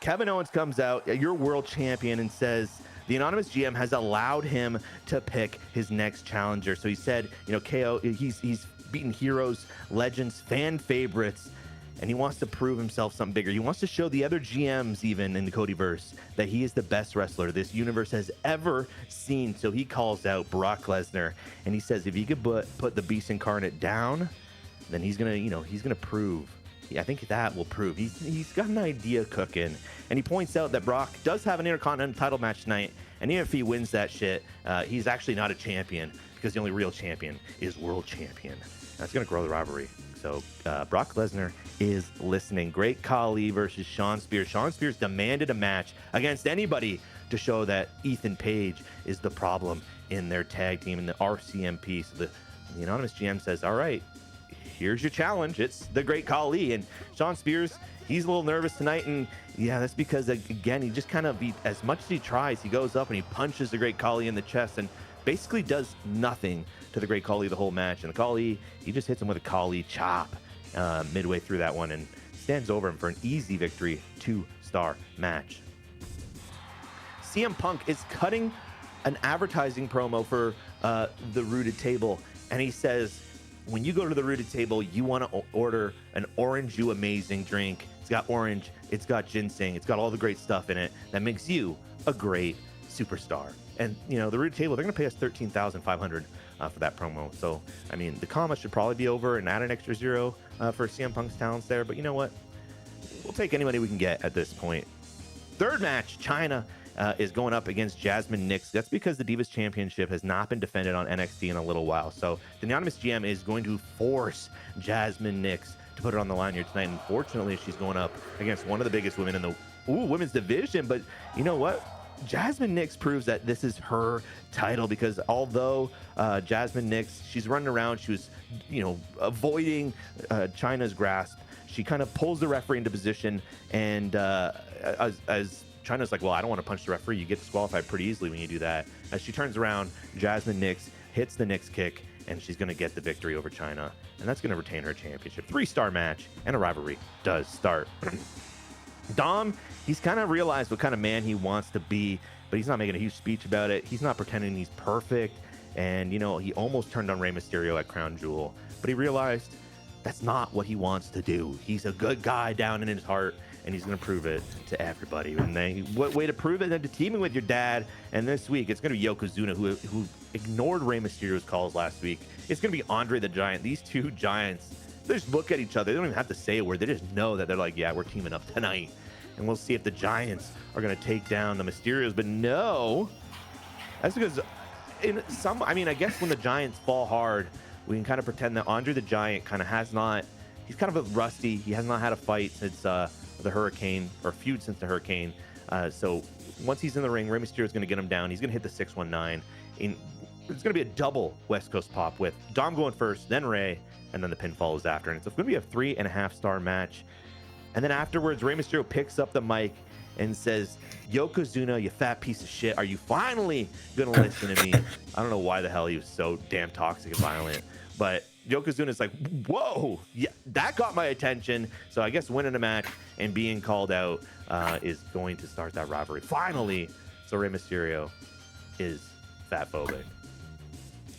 Kevin Owens comes out, your world champion, and says the anonymous GM has allowed him to pick his next challenger. So he said, you know, KO, he's beaten heroes, legends, fan favorites, and he wants to prove himself something bigger. He wants to show the other GMs, even in the CodyVerse, that he is the best wrestler this universe has ever seen. So he calls out Brock Lesnar, and he says if he could put the Beast Incarnate down, then he's gonna prove. I think that will prove. He's got an idea cooking, and he points out that Brock does have an Intercontinental title match tonight, and even if he wins that shit, he's actually not a champion because the only real champion is world champion. That's gonna grow the rivalry. So Brock Lesnar is listening. Great Khali versus Shawn Spears. Shawn Spears demanded a match against anybody to show that Ethan Page is the problem in their tag team in the RCMP. So the anonymous GM says, all right, here's your challenge. It's the Great Khali. And Shawn Spears, he's a little nervous tonight. And yeah, that's because, again, he just kind of, as much as he tries, he goes up and he punches the Great Khali in the chest and basically does nothing to the Great Khali the whole match. And the Khali, he just hits him with a Khali chop midway through that one and stands over him for an easy victory, 2-star match. CM Punk is cutting an advertising promo for the Rooted Table, and he says, when you go to the Rooted Table, you want to order an Orange You Amazing drink. It's got orange, it's got ginseng, it's got all the great stuff in it that makes you a great superstar. And, you know, the Rooted Table, they're going to pay us $13,500 for that promo. So, I mean, the comma should probably be over and add an extra 0 for CM Punk's talents there. But you know what? We'll take anybody we can get at this point. Third match, Chyna is going up against Jasmine Nix. That's because the Divas Championship has not been defended on NXT in a little while. So the anonymous GM is going to force Jasmine Nix to put it on the line here tonight. Unfortunately, she's going up against one of the biggest women in the women's division. But you know what? Jasmine Nix proves that this is her title, because although Jasmine Nix, she's running around, she was, you know, avoiding Chyna's grasp. She kind of pulls the referee into position, and as Chyna's like, well, I don't want to punch the referee. You get disqualified pretty easily when you do that. As she turns around, Jasmine Nix hits the Nix kick, and she's going to get the victory over Chyna, and that's going to retain her championship. 3-star match, and a rivalry does start. Dom, he's kind of realized what kind of man he wants to be, but he's not making a huge speech about it. He's not pretending he's perfect. And, you know, he almost turned on Rey Mysterio at Crown Jewel, but he realized that's not what he wants to do. He's a good guy down in his heart, and he's going to prove it to everybody. And what way to prove it than to teaming with your dad? And this week, it's going to be Yokozuna, who ignored Rey Mysterio's calls last week. It's going to be Andre the Giant. These two giants, they just look at each other. They don't even have to say a word. They just know that they're like, yeah, we're teaming up tonight. And we'll see if the Giants are going to take down the Mysterios. But no, that's because I guess when the Giants fall hard, we can kind of pretend that Andre the Giant kind of he's kind of a rusty. He has not had a fight since the Hurricane, or feud since the Hurricane. So once he's in the ring, Rey Mysterio is going to get him down. He's going to hit the 619. It's going to be a double West Coast pop with Dom going first, then Rey, and then the pin follows after. And it's going to be a 3.5-star match. And then afterwards, Rey Mysterio picks up the mic and says, Yokozuna, you fat piece of shit, are you finally going to listen to me? I don't know why the hell he was so damn toxic and violent. But Yokozuna is like, whoa, yeah, that got my attention. So I guess winning a match and being called out is going to start that rivalry. Finally, so Rey Mysterio is fat phobic.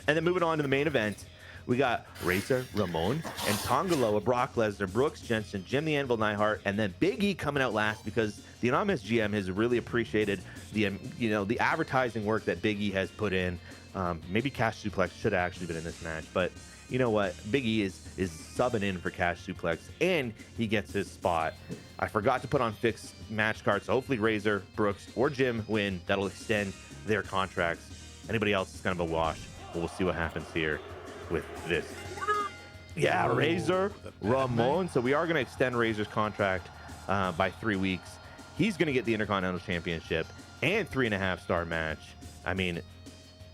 And then moving on to the main event, we got Razor Ramon and Tongaloa, Brock Lesnar, Brooks Jensen, Jim the Anvil Neidhart, and then Big E coming out last because the anonymous GM has really appreciated the advertising work that Big E has put in. Maybe Cash Suplex should have actually been in this match, but you know what? Big E is subbing in for Cash Suplex, and he gets his spot. I forgot to put on fixed match cards, so hopefully Razor, Brooks, or Jim win. That'll extend their contracts. Anybody else is kind of a wash, but we'll see what happens here with this. Yeah, Razor Ramon. So we are going to extend Razor's contract by 3 weeks. He's going to get the Intercontinental Championship and 3.5-star match. I mean,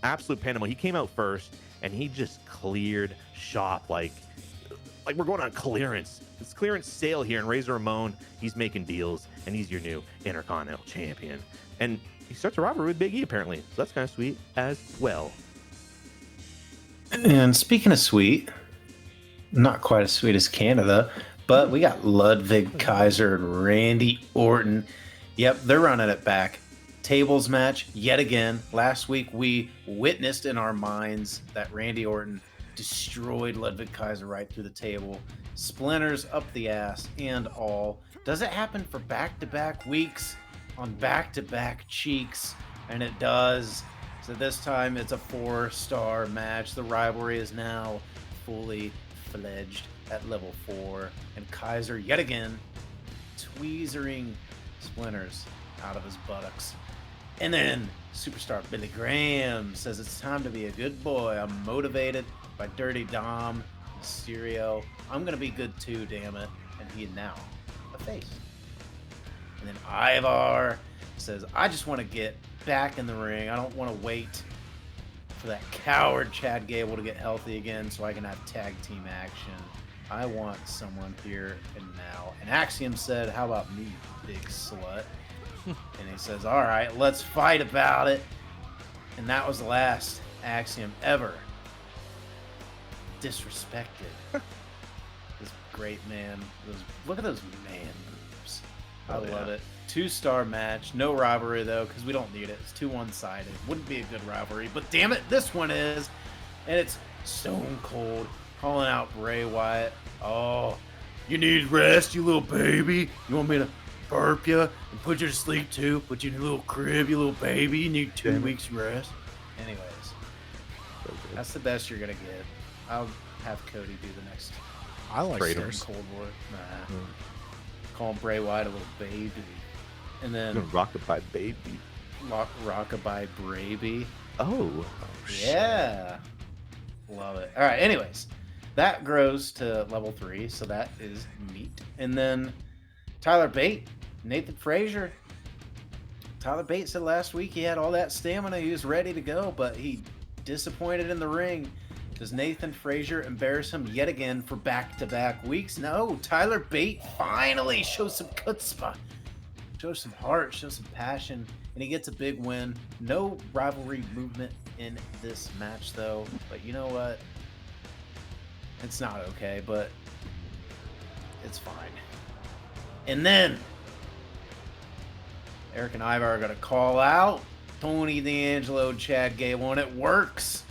absolute pandemonium. He came out first, and he just cleared shop like we're going on clearance. It's clearance sale here, and Razor Ramon, he's making deals, and he's your new Intercontinental Champion. And he starts a rivalry with Big E, apparently. So that's kind of sweet as well. And speaking of sweet, not quite as sweet as Canada, but we got Ludwig Kaiser and Randy Orton. Yep, they're running it back. Tables match yet again. Last week we witnessed in our minds that Randy Orton destroyed Ludwig Kaiser right through the table. Splinters up the ass and all. Does it happen for back-to-back weeks on back-to-back cheeks? And it does. So this time it's a 4-star match. The rivalry is now fully fledged at level 4. And Kaiser, yet again, tweezering splinters out of his buttocks. And then superstar Billy Graham says it's time to be a good boy. I'm motivated by Dirty Dom, Mysterio. I'm going to be good too, damn it. And he now a face. And then Ivar says, I just want to get back in the ring. I don't want to wait for that coward Chad Gable to get healthy again so I can have tag team action. I want someone here and now. And Axiom said, how about me, big slut? And he says, all right, let's fight about it. And that was the last Axiom ever disrespected this great man. Look at those man boobs. I love it. 2-star match. No rivalry, though, because we don't need it. It's too one-sided. Wouldn't be a good rivalry. But damn it, this one is. And it's Stone Cold calling out Bray Wyatt. Oh, you need rest, you little baby. You want me to burp you and put you to sleep, too? Put you in a little crib, you little baby. You need 2 weeks rest. Anyways, that's the best you're going to get. I'll have Cody do the next. I like Stone Cold War. Nah. Call Bray Wyatt a little baby. And then Rockabye Baby. Rockabye Braby. Oh, yeah. Love it. All right, anyways. That grows to level 3, so that is neat. And then Tyler Bate, Nathan Frazier. Tyler Bate said last week he had all that stamina. He was ready to go, but he disappointed in the ring. Does Nathan Frazier embarrass him yet again for back-to-back weeks? No, Tyler Bate finally shows some chutzpah. Shows some heart, shows some passion, and he gets a big win. No rivalry movement in this match, though. But you know what? It's not okay, but it's fine. And then Eric and Ivar are going to call out Tony D'Angelo, Chad Gable, and it works.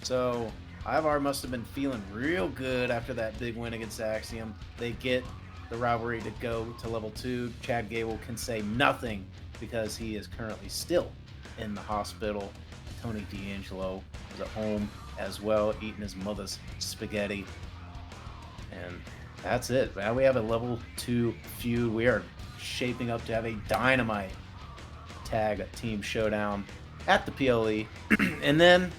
So Ivar must have been feeling real good after that big win against Axiom. They get the rivalry to go to level 2. Chad Gable can say nothing because he is currently still in the hospital. Tony D'Angelo is at home as well, eating his mother's spaghetti. And that's it. Now we have a level 2 feud. We are shaping up to have a dynamite tag team showdown at the PLE. And then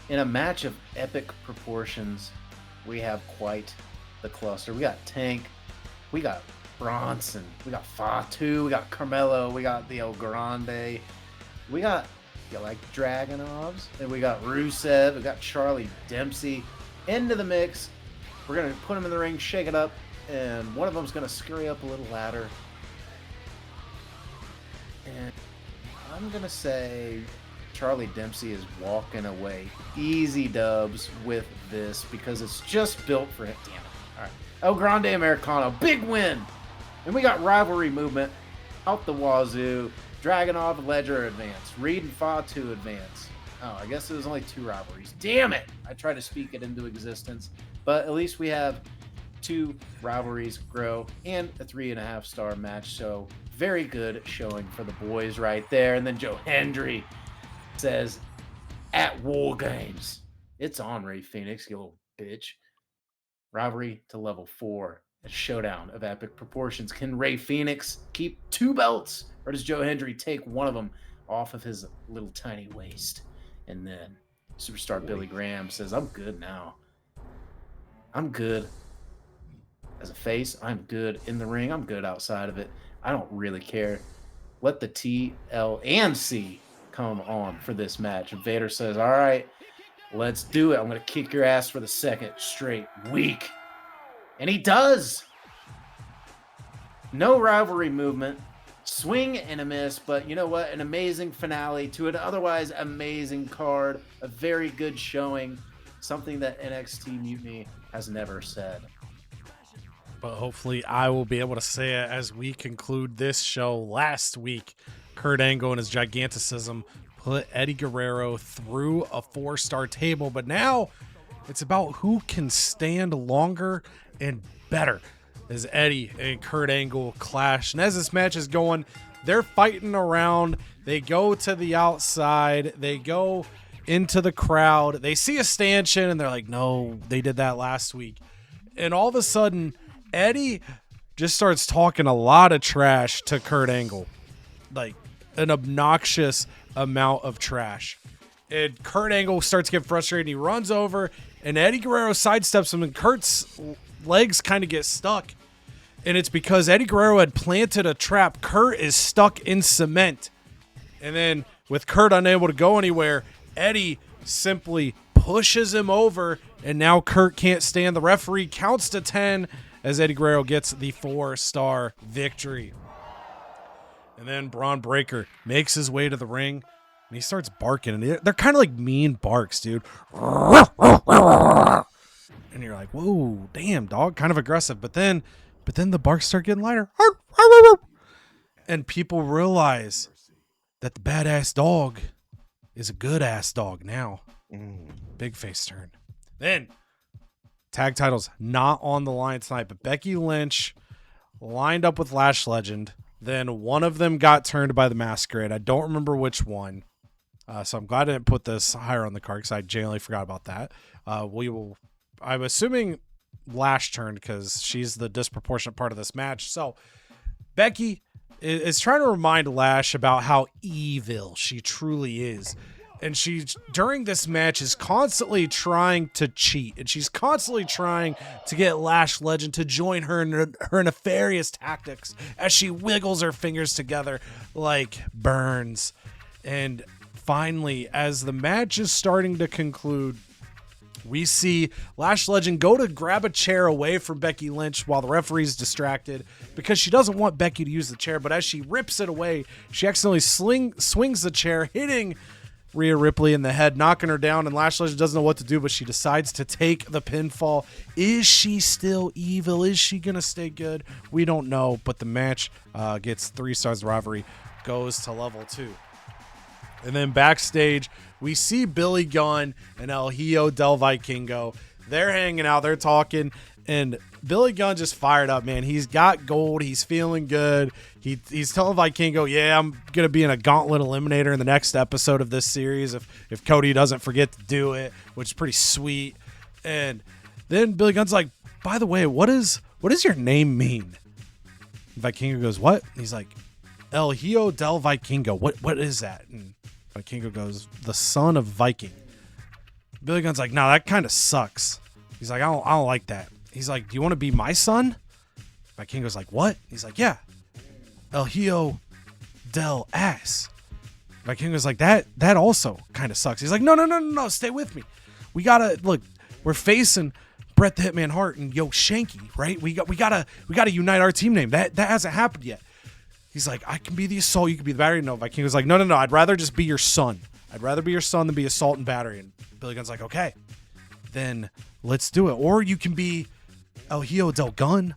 in a match of epic proportions, we have quite the cluster. We got Tank, we got Bronson, we got Fatu, we got Carmelo, we got the El Grande, we got like Dragunovs, and we got Rusev, we got Charlie Dempsey into the mix. We're gonna put them in the ring, shake it up, and one of them's gonna scurry up a little ladder. And I'm gonna say Charlie Dempsey is walking away. Easy dubs with this because it's just built for him. Damn it. All right. El Grande Americano, big win. And we got rivalry movement out the wazoo. Dragunov, Ledger advance. Reed and Fatu advance. Oh, I guess it was only 2 rivalries. Damn it. I tried to speak it into existence. But at least we have 2 rivalries grow and a 3.5-star match. So very good showing for the boys right there. And then Joe Hendry says, at War Games, it's on, Ray Phoenix, you little bitch. Rivalry to level 4. A showdown of epic proportions. Can Ray Phoenix keep 2 belts? Or does Joe Hendry take one of them off of his little tiny waist? And then Superstar Billy Graham says, I'm good now. I'm good as a face. I'm good in the ring. I'm good outside of it. I don't really care. Let the T, L, and C come on for this match. And Vader says, all right, let's do it. I'm going to kick your ass for the 2nd straight week. And he does. No rivalry movement. Swing and a miss, but you know what? An amazing finale to an otherwise amazing card. A very good showing. Something that NXT Mutiny has never said. But hopefully I will be able to say it as we conclude this show. Last week, Kurt Angle and his giganticism put Eddie Guerrero through a 4-star table, but now it's about who can stand longer and better as Eddie and Kurt Angle clash. And as this match is going, they're fighting around. They go to the outside. They go into the crowd. They see a stanchion and they're like, no, they did that last week. And all of a sudden, Eddie just starts talking a lot of trash to Kurt Angle. Like an obnoxious amount of trash. And Kurt Angle starts to get frustrated. He runs over and Eddie Guerrero sidesteps him and Kurt's legs kind of get stuck. And it's because Eddie Guerrero had planted a trap. Kurt is stuck in cement. And then with Kurt unable to go anywhere, Eddie simply pushes him over. And now Kurt can't stand. The referee counts to 10 as Eddie Guerrero gets the 4-star victory. And then Braun Breaker makes his way to the ring. And he starts barking. And they're kind of like mean barks, dude. And you're like, whoa, damn, dog. Kind of aggressive. But then the barks start getting lighter. And people realize that the badass dog is a good ass dog now. Big face turn. Then tag titles not on the line tonight, but Becky Lynch lined up with Lash Legend. Then one of them got turned by the Masquerade. I don't remember which one. So I'm glad I didn't put this higher on the card because I genuinely forgot about that. I'm assuming Lash turned because she's the disproportionate part of this match. So Becky is trying to remind Lash about how evil she truly is. And she, during this match, is constantly trying to cheat. And she's constantly trying to get Lash Legend to join her in her nefarious tactics as she wiggles her fingers together like Burns. And finally, as the match is starting to conclude, we see Lash Legend go to grab a chair away from Becky Lynch while the referee's distracted because she doesn't want Becky to use the chair. But as she rips it away, she accidentally swings the chair, hitting Rhea Ripley in the head, knocking her down, and Lash Legend doesn't know what to do, but she decides to take the pinfall. Is she still evil? Is she going to stay good? We don't know, but the match gets 3 stars. The rivalry goes to level 2. And then backstage, we see Billy Gunn and El Hijo del Vikingo. They're hanging out. They're talking. And Billy Gunn just fired up, man. He's got gold. He's feeling good. He's telling Vikingo, yeah, I'm going to be in a gauntlet eliminator in the next episode of this series if Cody doesn't forget to do it, which is pretty sweet. And then Billy Gunn's like, by the way, what does your name mean? And Vikingo goes, what? And he's like, El Hijo del Vikingo. What is that? And Vikingo goes, the son of Viking. Billy Gunn's like, no, that kind of sucks. He's like, I don't like that. He's like, do you want to be my son? Vikingo's like, what? He's like, yeah. El Hijo del Ass. Vikingo's like, that also kind of sucks. He's like, no, stay with me. We gotta look. We're facing Bret the Hitman Hart and Yo Shanky, right? We gotta unite our team name. That hasn't happened yet. He's like, I can be the Assault, you can be the Battery. No, Vikingo's like, no, I'd rather just be your son. I'd rather be your son than be Assault and Battery. And Billy Gunn's like, okay, then let's do it. Or you can be El Hijo del Gun.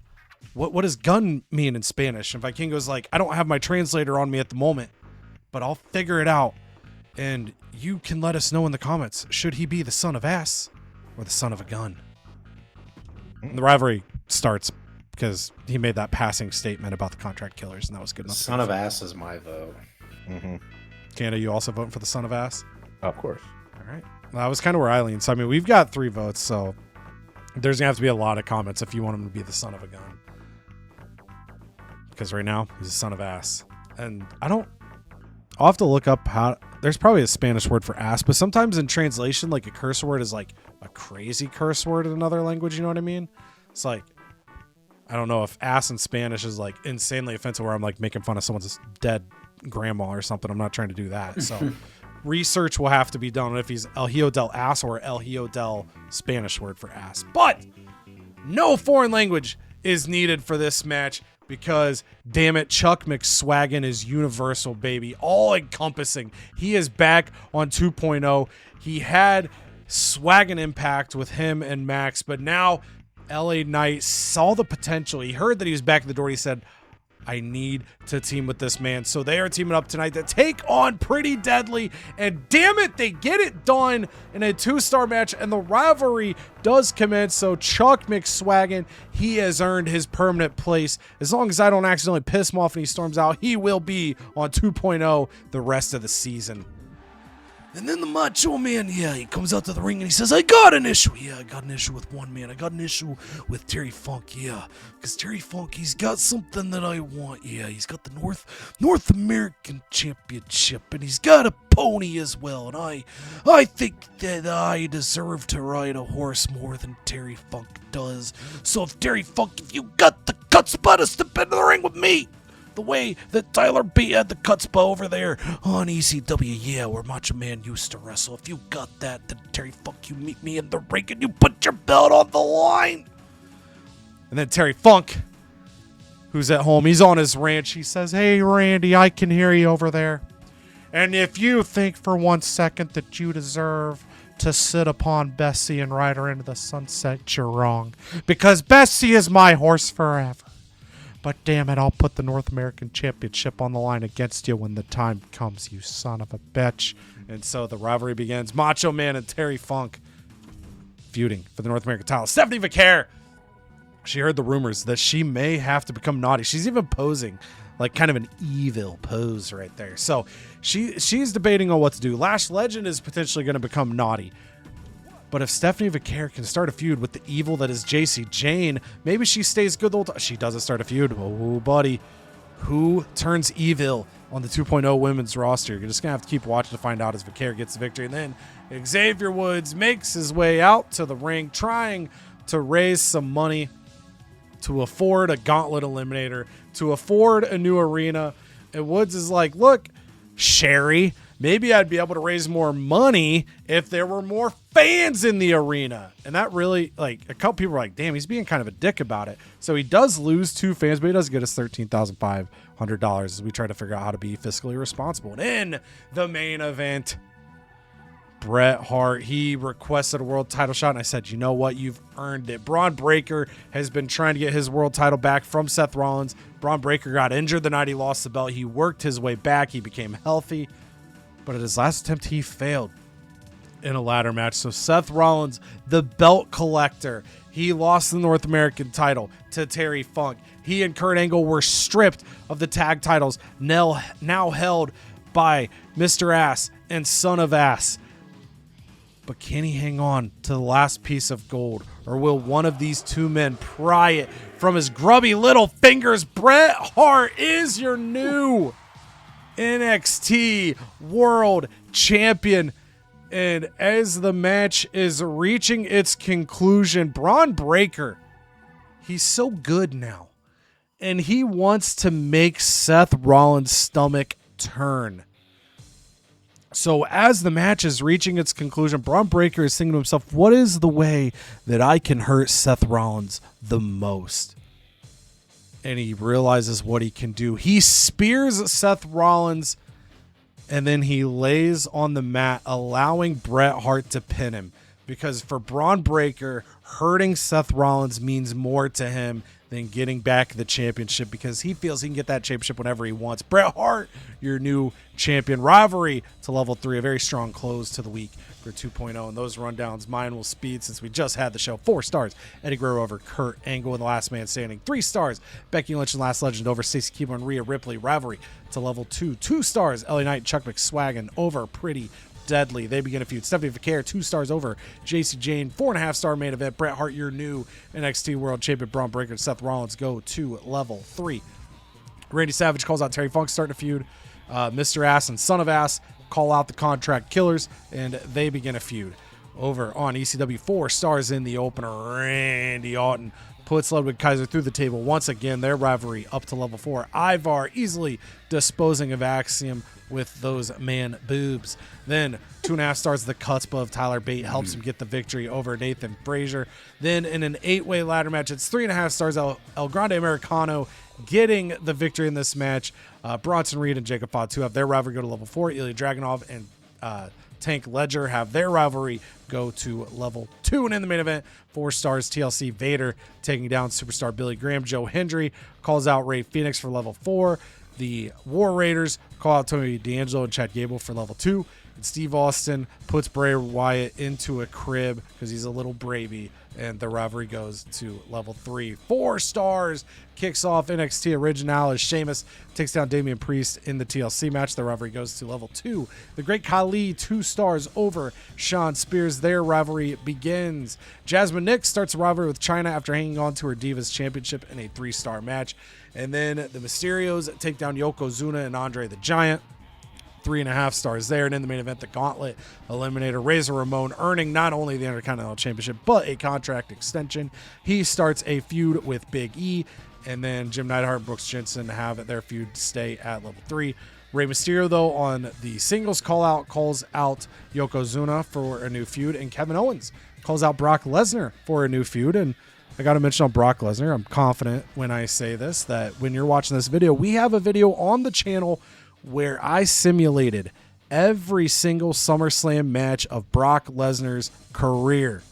What does gun mean in Spanish? And Vikingo's like, I don't have my translator on me at the moment, but I'll figure it out. And you can let us know in the comments, should he be the son of ass or the son of a gun? And the rivalry starts because he made that passing statement about the contract killers, and that was good enough. Son of ass is my vote. Mm-hmm. Canada, you also voting for the son of ass? Of course. All right. Well, that was kind of where I lean. So, I mean, we've got 3 votes, so there's going to have to be a lot of comments if you want him to be the son of a gun. Because right now, he's a son of ass. And I'll have to look up how, there's probably a Spanish word for ass, but sometimes in translation, like a curse word is like a crazy curse word in another language, you know what I mean? It's like, I don't know if ass in Spanish is like insanely offensive where I'm like making fun of someone's dead grandma or something. I'm not trying to do that. So research will have to be done if he's El Hijo del Ass or El Hijo del Spanish word for ass. But no foreign language is needed for this match because, damn it, Chuck McSwaggin is universal, baby. All encompassing. He is back on 2.0. He had Swaggin' Impact with him and Max, but now LA Knight saw the potential. He heard that he was back at the door. He said, I need to team with this man. So they are teaming up tonight to take on Pretty Deadly. And damn it, they get it done in a 2-star match. And the rivalry does commence. So Chuck McSwaggin, he has earned his permanent place. As long as I don't accidentally piss him off and he storms out, he will be on 2.0 the rest of the season. And then the Macho Man, yeah, he comes out to the ring and he says, I got an issue. Yeah, I got an issue with one man. I got an issue with Terry Funk, yeah. Because Terry Funk, he's got something that I want. Yeah, he's got the North American Championship, and he's got a pony as well. And I think that I deserve to ride a horse more than Terry Funk does. So if Terry Funk, if you got the chutzpah to step into the ring with me, the way that Tyler B had the chutzpah over there on ECW, yeah, where Macho Man used to wrestle. If you got that, then Terry Funk, you meet me in the ring and you put your belt on the line. And then Terry Funk, who's at home, he's on his ranch. He says, hey, Randy, I can hear you over there. And if you think for 1 second that you deserve to sit upon Bessie and ride her into the sunset, you're wrong. Because Bessie is my horse forever. But damn it, I'll put the North American Championship on the line against you when the time comes, you son of a bitch. And so the rivalry begins. Macho Man and Terry Funk feuding for the North American title. Stephanie Vaquer, she heard the rumors that she may have to become naughty. She's even posing like kind of an evil pose right there. So she's debating on what to do. Lash Legend is potentially going to become naughty. But if Stephanie Vaquer can start a feud with the evil that is JC Jane, maybe she stays good the whole time. She doesn't start a feud. Oh, buddy. Who turns evil on the 2.0 women's roster? You're just going to have to keep watching to find out as Vaquer gets the victory. And then Xavier Woods makes his way out to the ring, trying to raise some money to afford a gauntlet eliminator, to afford a new arena. And Woods is like, look, Sherry, maybe I'd be able to raise more money if there were more fans in the arena. And that really, like, a couple people were like, damn, he's being kind of a dick about it. So he does lose 2 fans, but he does get us $13,500 as we try to figure out how to be fiscally responsible. And in the main event, Bret Hart, he requested a world title shot, and I said, you know what? You've earned it. Braun Breaker has been trying to get his world title back from Seth Rollins. Braun Breaker got injured the night he lost the belt. He worked his way back. He became healthy. But at his last attempt, he failed in a ladder match. So Seth Rollins, the belt collector, he lost the North American title to Terry Funk. He and Kurt Angle were stripped of the tag titles, now held by Mr. Ass and Son of Ass. But can he hang on to the last piece of gold? Or will one of these two men pry it from his grubby little fingers? Bret Hart is your new NXT World Champion. And as the match is reaching its conclusion, Braun Breaker, he's so good now. And he wants to make Seth Rollins' stomach turn. So as the match is reaching its conclusion, Braun Breaker is thinking to himself, what is the way that I can hurt Seth Rollins the most? And he realizes what he can do. He spears Seth Rollins, and then he lays on the mat, allowing Bret Hart to pin him. Because for Braun Breaker, hurting Seth Rollins means more to him than getting back the championship, because he feels he can get that championship whenever he wants. Bret Hart, your new champion. Rivalry to level 3, a very strong close to the week for 2.0. And those rundowns, mine will speed since we just had the show. 4 stars, Eddie Guerrero over Kurt Angle and the Last Man Standing. 3 stars, Becky Lynch and Last Legend over Stacey Keebler and Rhea Ripley. Rivalry to level 2. 2 stars, LA Knight and Chuck McSwagon over Pretty Deadly. They begin a feud. Stephanie Vaquer, 2 stars over JC Jane. 4.5 star main event. Bret Hart, your new NXT World Champion. Braun Breaker and Seth Rollins go to level 3. Randy Savage calls out Terry Funk starting a feud. Mr. Ass and Son of Ass call out the Contract Killers, and they begin a feud. Over on ECW, 4 stars in the opener. Randy Orton puts Ludwig Kaiser through the table once again. Their rivalry up to level 4. Ivar easily disposing of Axiom with those man boobs. Then 2.5 stars, the Chutzpah of Tyler Bate helps him get the victory over Nathan Frazier. Then in an 8-way ladder match, it's 3.5 stars, El Grande Americano getting the victory in this match. Bronson Reed and Jacob Fatu have their rivalry go to level 4. Ilya Dragunov and Tank Ledger have their rivalry go to level 2. And in the main event, 4 stars, TLC Vader taking down superstar Billy Graham. Joe Hendry calls out Ray Phoenix for level 4. The War Raiders call out Tony D'Angelo and Chad Gable for level 2. And Steve Austin puts Bray Wyatt into a crib because he's a little bravey. And the rivalry goes to level 3. 4 stars kicks off NXT Original as Sheamus takes down Damian Priest in the TLC match. The rivalry goes to level 2. The Great Khali, 2 stars over Shawn Spears. Their rivalry begins. Jasmine Nix starts a rivalry with Chyna after hanging on to her Divas Championship in a 3-star match. And then the Mysterios take down Yokozuna and Andre the Giant. 3.5 stars there. And in the main event, the Gauntlet Eliminator, Razor Ramon, earning not only the Intercontinental Championship, but a contract extension. He starts a feud with Big E. And then Jim Neidhart and Brooks Jensen have their feud stay at level 3. Rey Mysterio, though, on the singles call-out, calls out Yokozuna for a new feud. And Kevin Owens calls out Brock Lesnar for a new feud. And I got to mention on Brock Lesnar, I'm confident when I say this, that when you're watching this video, we have a video on the channel where I simulated every single SummerSlam match of Brock Lesnar's career.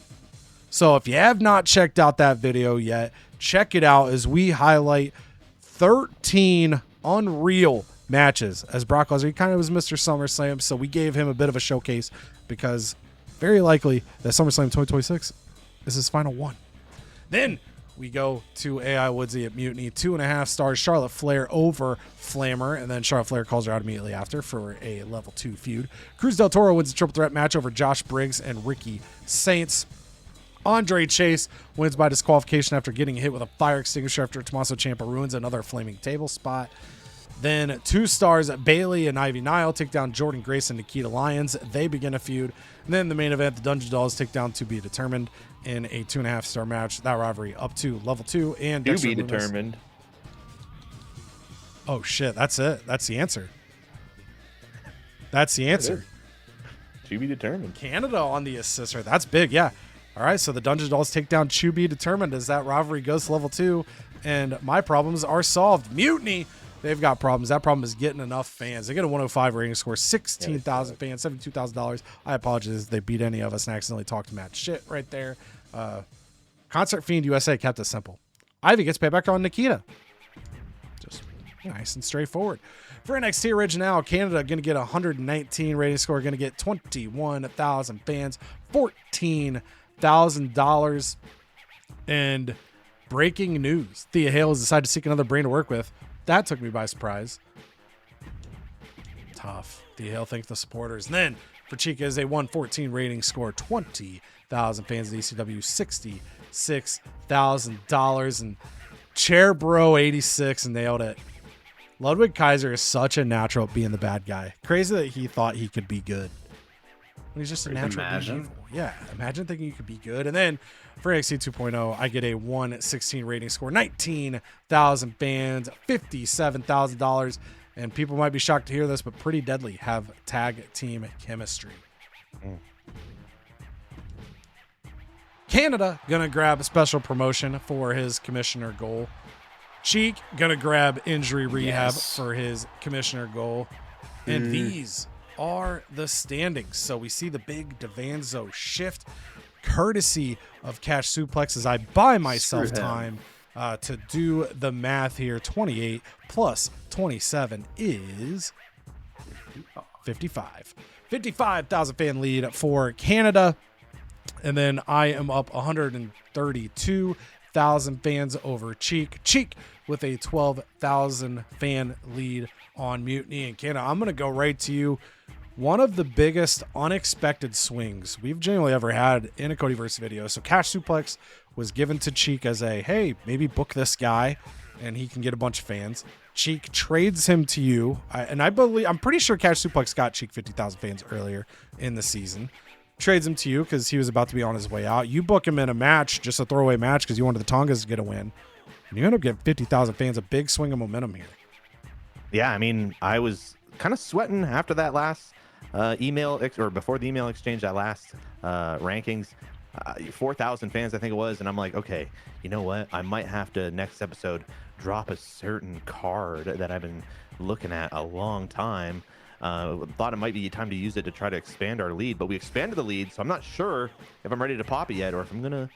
So if you have not checked out that video yet, check it out as we highlight 13 unreal matches as Brock Lesnar. He kind of was Mr. SummerSlam, so we gave him a bit of a showcase because very likely that SummerSlam 2026 is his final one. Then we go to AI Woodsy at Mutiny. 2.5 stars, Charlotte Flair over Flammer. And then Charlotte Flair calls her out immediately after for a level 2 feud. Cruz Del Toro wins a triple threat match over Josh Briggs and Ricky Saints. Andre Chase wins by disqualification after getting hit with a fire extinguisher after Tommaso Ciampa ruins another flaming table spot. Then 2 stars, Bailey and Ivy Nile take down Jordan Grace and Nikita Lyons. They begin a feud. And then the main event, the Dungeon Dolls take down To Be Determined in a 2.5 star match. That rivalry up to level 2. And To Be Determined. Oh shit, that's it. That's the answer. That's the answer. To Be Determined. Canada on the assist rate. That's big, yeah. All right, so the Dungeon Dolls take down To Be Determined as that rivalry goes to level 2. And my problems are solved. Mutiny, they've got problems. That problem is getting enough fans. They get a 105 rating score, 16,000 fans, $72,000. I apologize if they beat any of us and accidentally talked mad shit right there. Concert Fiend USA kept it simple. Ivy gets payback on Nikita. Just Nice and straightforward. For NXT Original, Canada going to get 119 rating score, going to get 21,000 fans, $14,000. And breaking news, Thea Hale has decided to seek another brain to work with. That took me by surprise. Tough. Thea Hale thanked the supporters. And then for Chica is a 114 rating score, 20,000 fans at ECW, $66,000. And Chair Bro 86 nailed it. Ludwig Kaiser is such a natural at being the bad guy. Crazy that he thought he could be good. He's just a natural at being evil. Yeah, imagine thinking you could be good. And then for NXT 2.0, I get a 116 rating score, 19,000 fans, $57,000. And people might be shocked to hear this, but Pretty Deadly have tag team chemistry. Canada gonna grab a special promotion for his commissioner goal. Cheek gonna grab injury rehab for his commissioner goal. And these are the standings. So we see the big Devanzo shift, courtesy of Cash Suplex, as I buy myself time to do the math here. 28 plus 27 is 55. 55,000 fan lead for Canada. And then I am up 132,000 fans over Cheek. Cheek with a 12,000 fan lead on Mutiny and Canada. I'm going to go right to you. One of the biggest unexpected swings we've genuinely ever had in a CodyVerse video. So Cash Suplex was given to Cheek as a, hey, maybe book this guy and he can get a bunch of fans. Cheek trades him to you. I'm pretty sure Cash Suplex got Cheek 50,000 fans earlier in the season. Trades him to you because he was about to be on his way out. You book him in a match, just a throwaway match, because you wanted the Tongas to get a win. And you end up getting 50,000 fans, a big swing of momentum here. Yeah, I mean, I was kind of sweating after that last before the email exchange, that last rankings. 4,000 fans, I think it was. And I'm like, okay, you know what? I might have to, next episode, drop a certain card that I've been looking at a long time. Thought it might be time to use it to try to expand our lead, but we expanded the lead, so I'm not sure if I'm ready to pop it yet, or if I'm gonna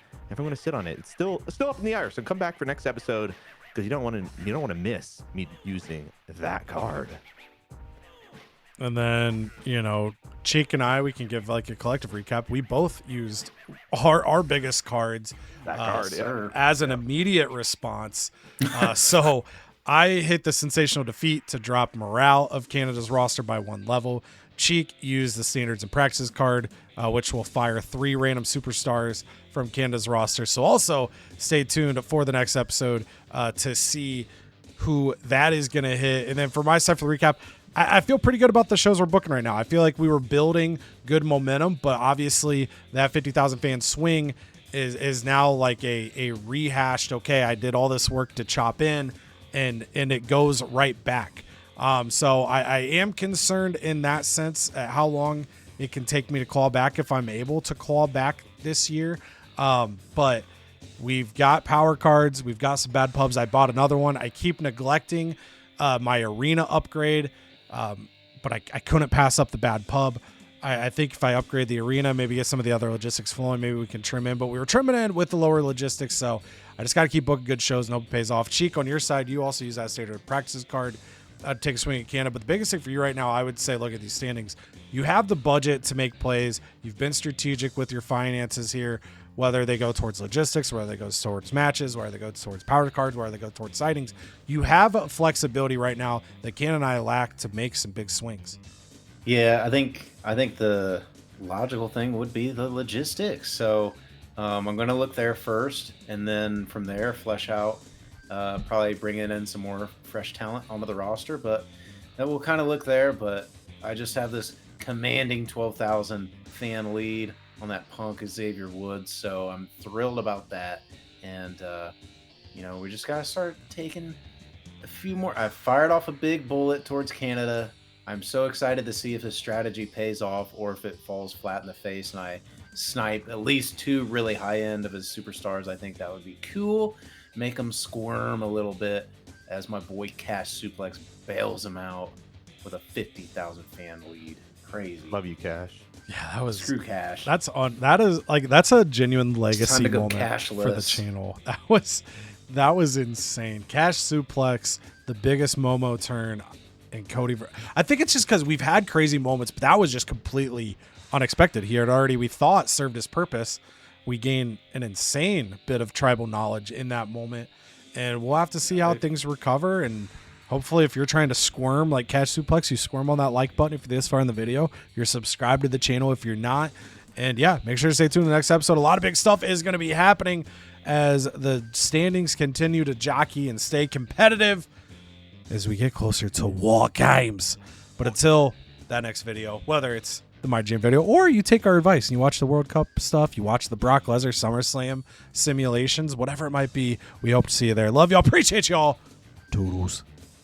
sit on it. It's still up in the air. So come back for next episode, because you don't want to miss me using that card. And then, Cheek and I, we can give like a collective recap. We both used our biggest cards as an immediate response. So I hit the sensational defeat to drop morale of Canada's roster by 1 level. Cheek used the standards and practices card, which will fire 3 random superstars from Canada's roster. So also stay tuned for the next episode to see who that is going to hit. And then for my side, for the recap, I feel pretty good about the shows we're booking right now. I feel like we were building good momentum, but obviously that 50,000 fan swing is now like a rehashed, okay, I did all this work to chop in, and it goes right back. So I am concerned in that sense at how long it can take me to claw back, if I'm able to claw back this year. But we've got power cards. We've got some bad pubs. I bought another one. I keep neglecting my arena upgrade, but I couldn't pass up the bad pub. I think if I upgrade the arena, maybe get some of the other logistics flowing, maybe we can trim in. But we were trimming in with the lower logistics, so I just got to keep booking good shows and hope it pays off. Cheek, on your side, you also use that standard practices card to take a swing at Canada. But the biggest thing for you right now, I would say, look at these standings. You have the budget to make plays. You've been strategic with your finances here, whether they go towards logistics, whether they go towards matches, whether they go towards power cards, whether they go towards sightings. You have flexibility right now that Canada and I lack to make some big swings. Yeah, I think the logical thing would be the logistics. So I'm going to look there first, and then from there flesh out, probably bringing in some more fresh talent onto the roster. But that will kind of look there. But I just have this commanding 12,000 fan lead on that Punk Xavier Woods, so I'm thrilled about that. And we just got to start taking a few more. I fired off a big bullet towards Canada. I'm so excited to see if this strategy pays off or if it falls flat in the face and I snipe at least 2 really high end of his superstars. I think that would be cool. Make them squirm a little bit as my boy Cash Suplex bails him out with a 50,000 fan lead. Crazy. Love you, Cash. Yeah, that was Screw Cash. That's a genuine legacy moment cashless for the channel. That was That was insane. Cash suplex, the biggest Momo turn in Cody. I think it's just because we've had crazy moments, but that was just completely unexpected. He had already, we thought, served his purpose. We gained an insane bit of tribal knowledge in that moment, and we'll have to see how things recover. And hopefully, if you're trying to squirm like Cash suplex, you squirm on that like button if you're this far in the video. You're subscribed to the channel if you're not. And yeah, make sure to stay tuned to the next episode. A lot of big stuff is going to be happening as the standings continue to jockey and stay competitive as we get closer to War Games. But until that next video, whether it's the MyGM video or you take our advice and you watch the World Cup stuff, you watch the Brock Lesnar SummerSlam simulations, whatever it might be, we hope to see you there. Love y'all. Appreciate y'all. Toodles.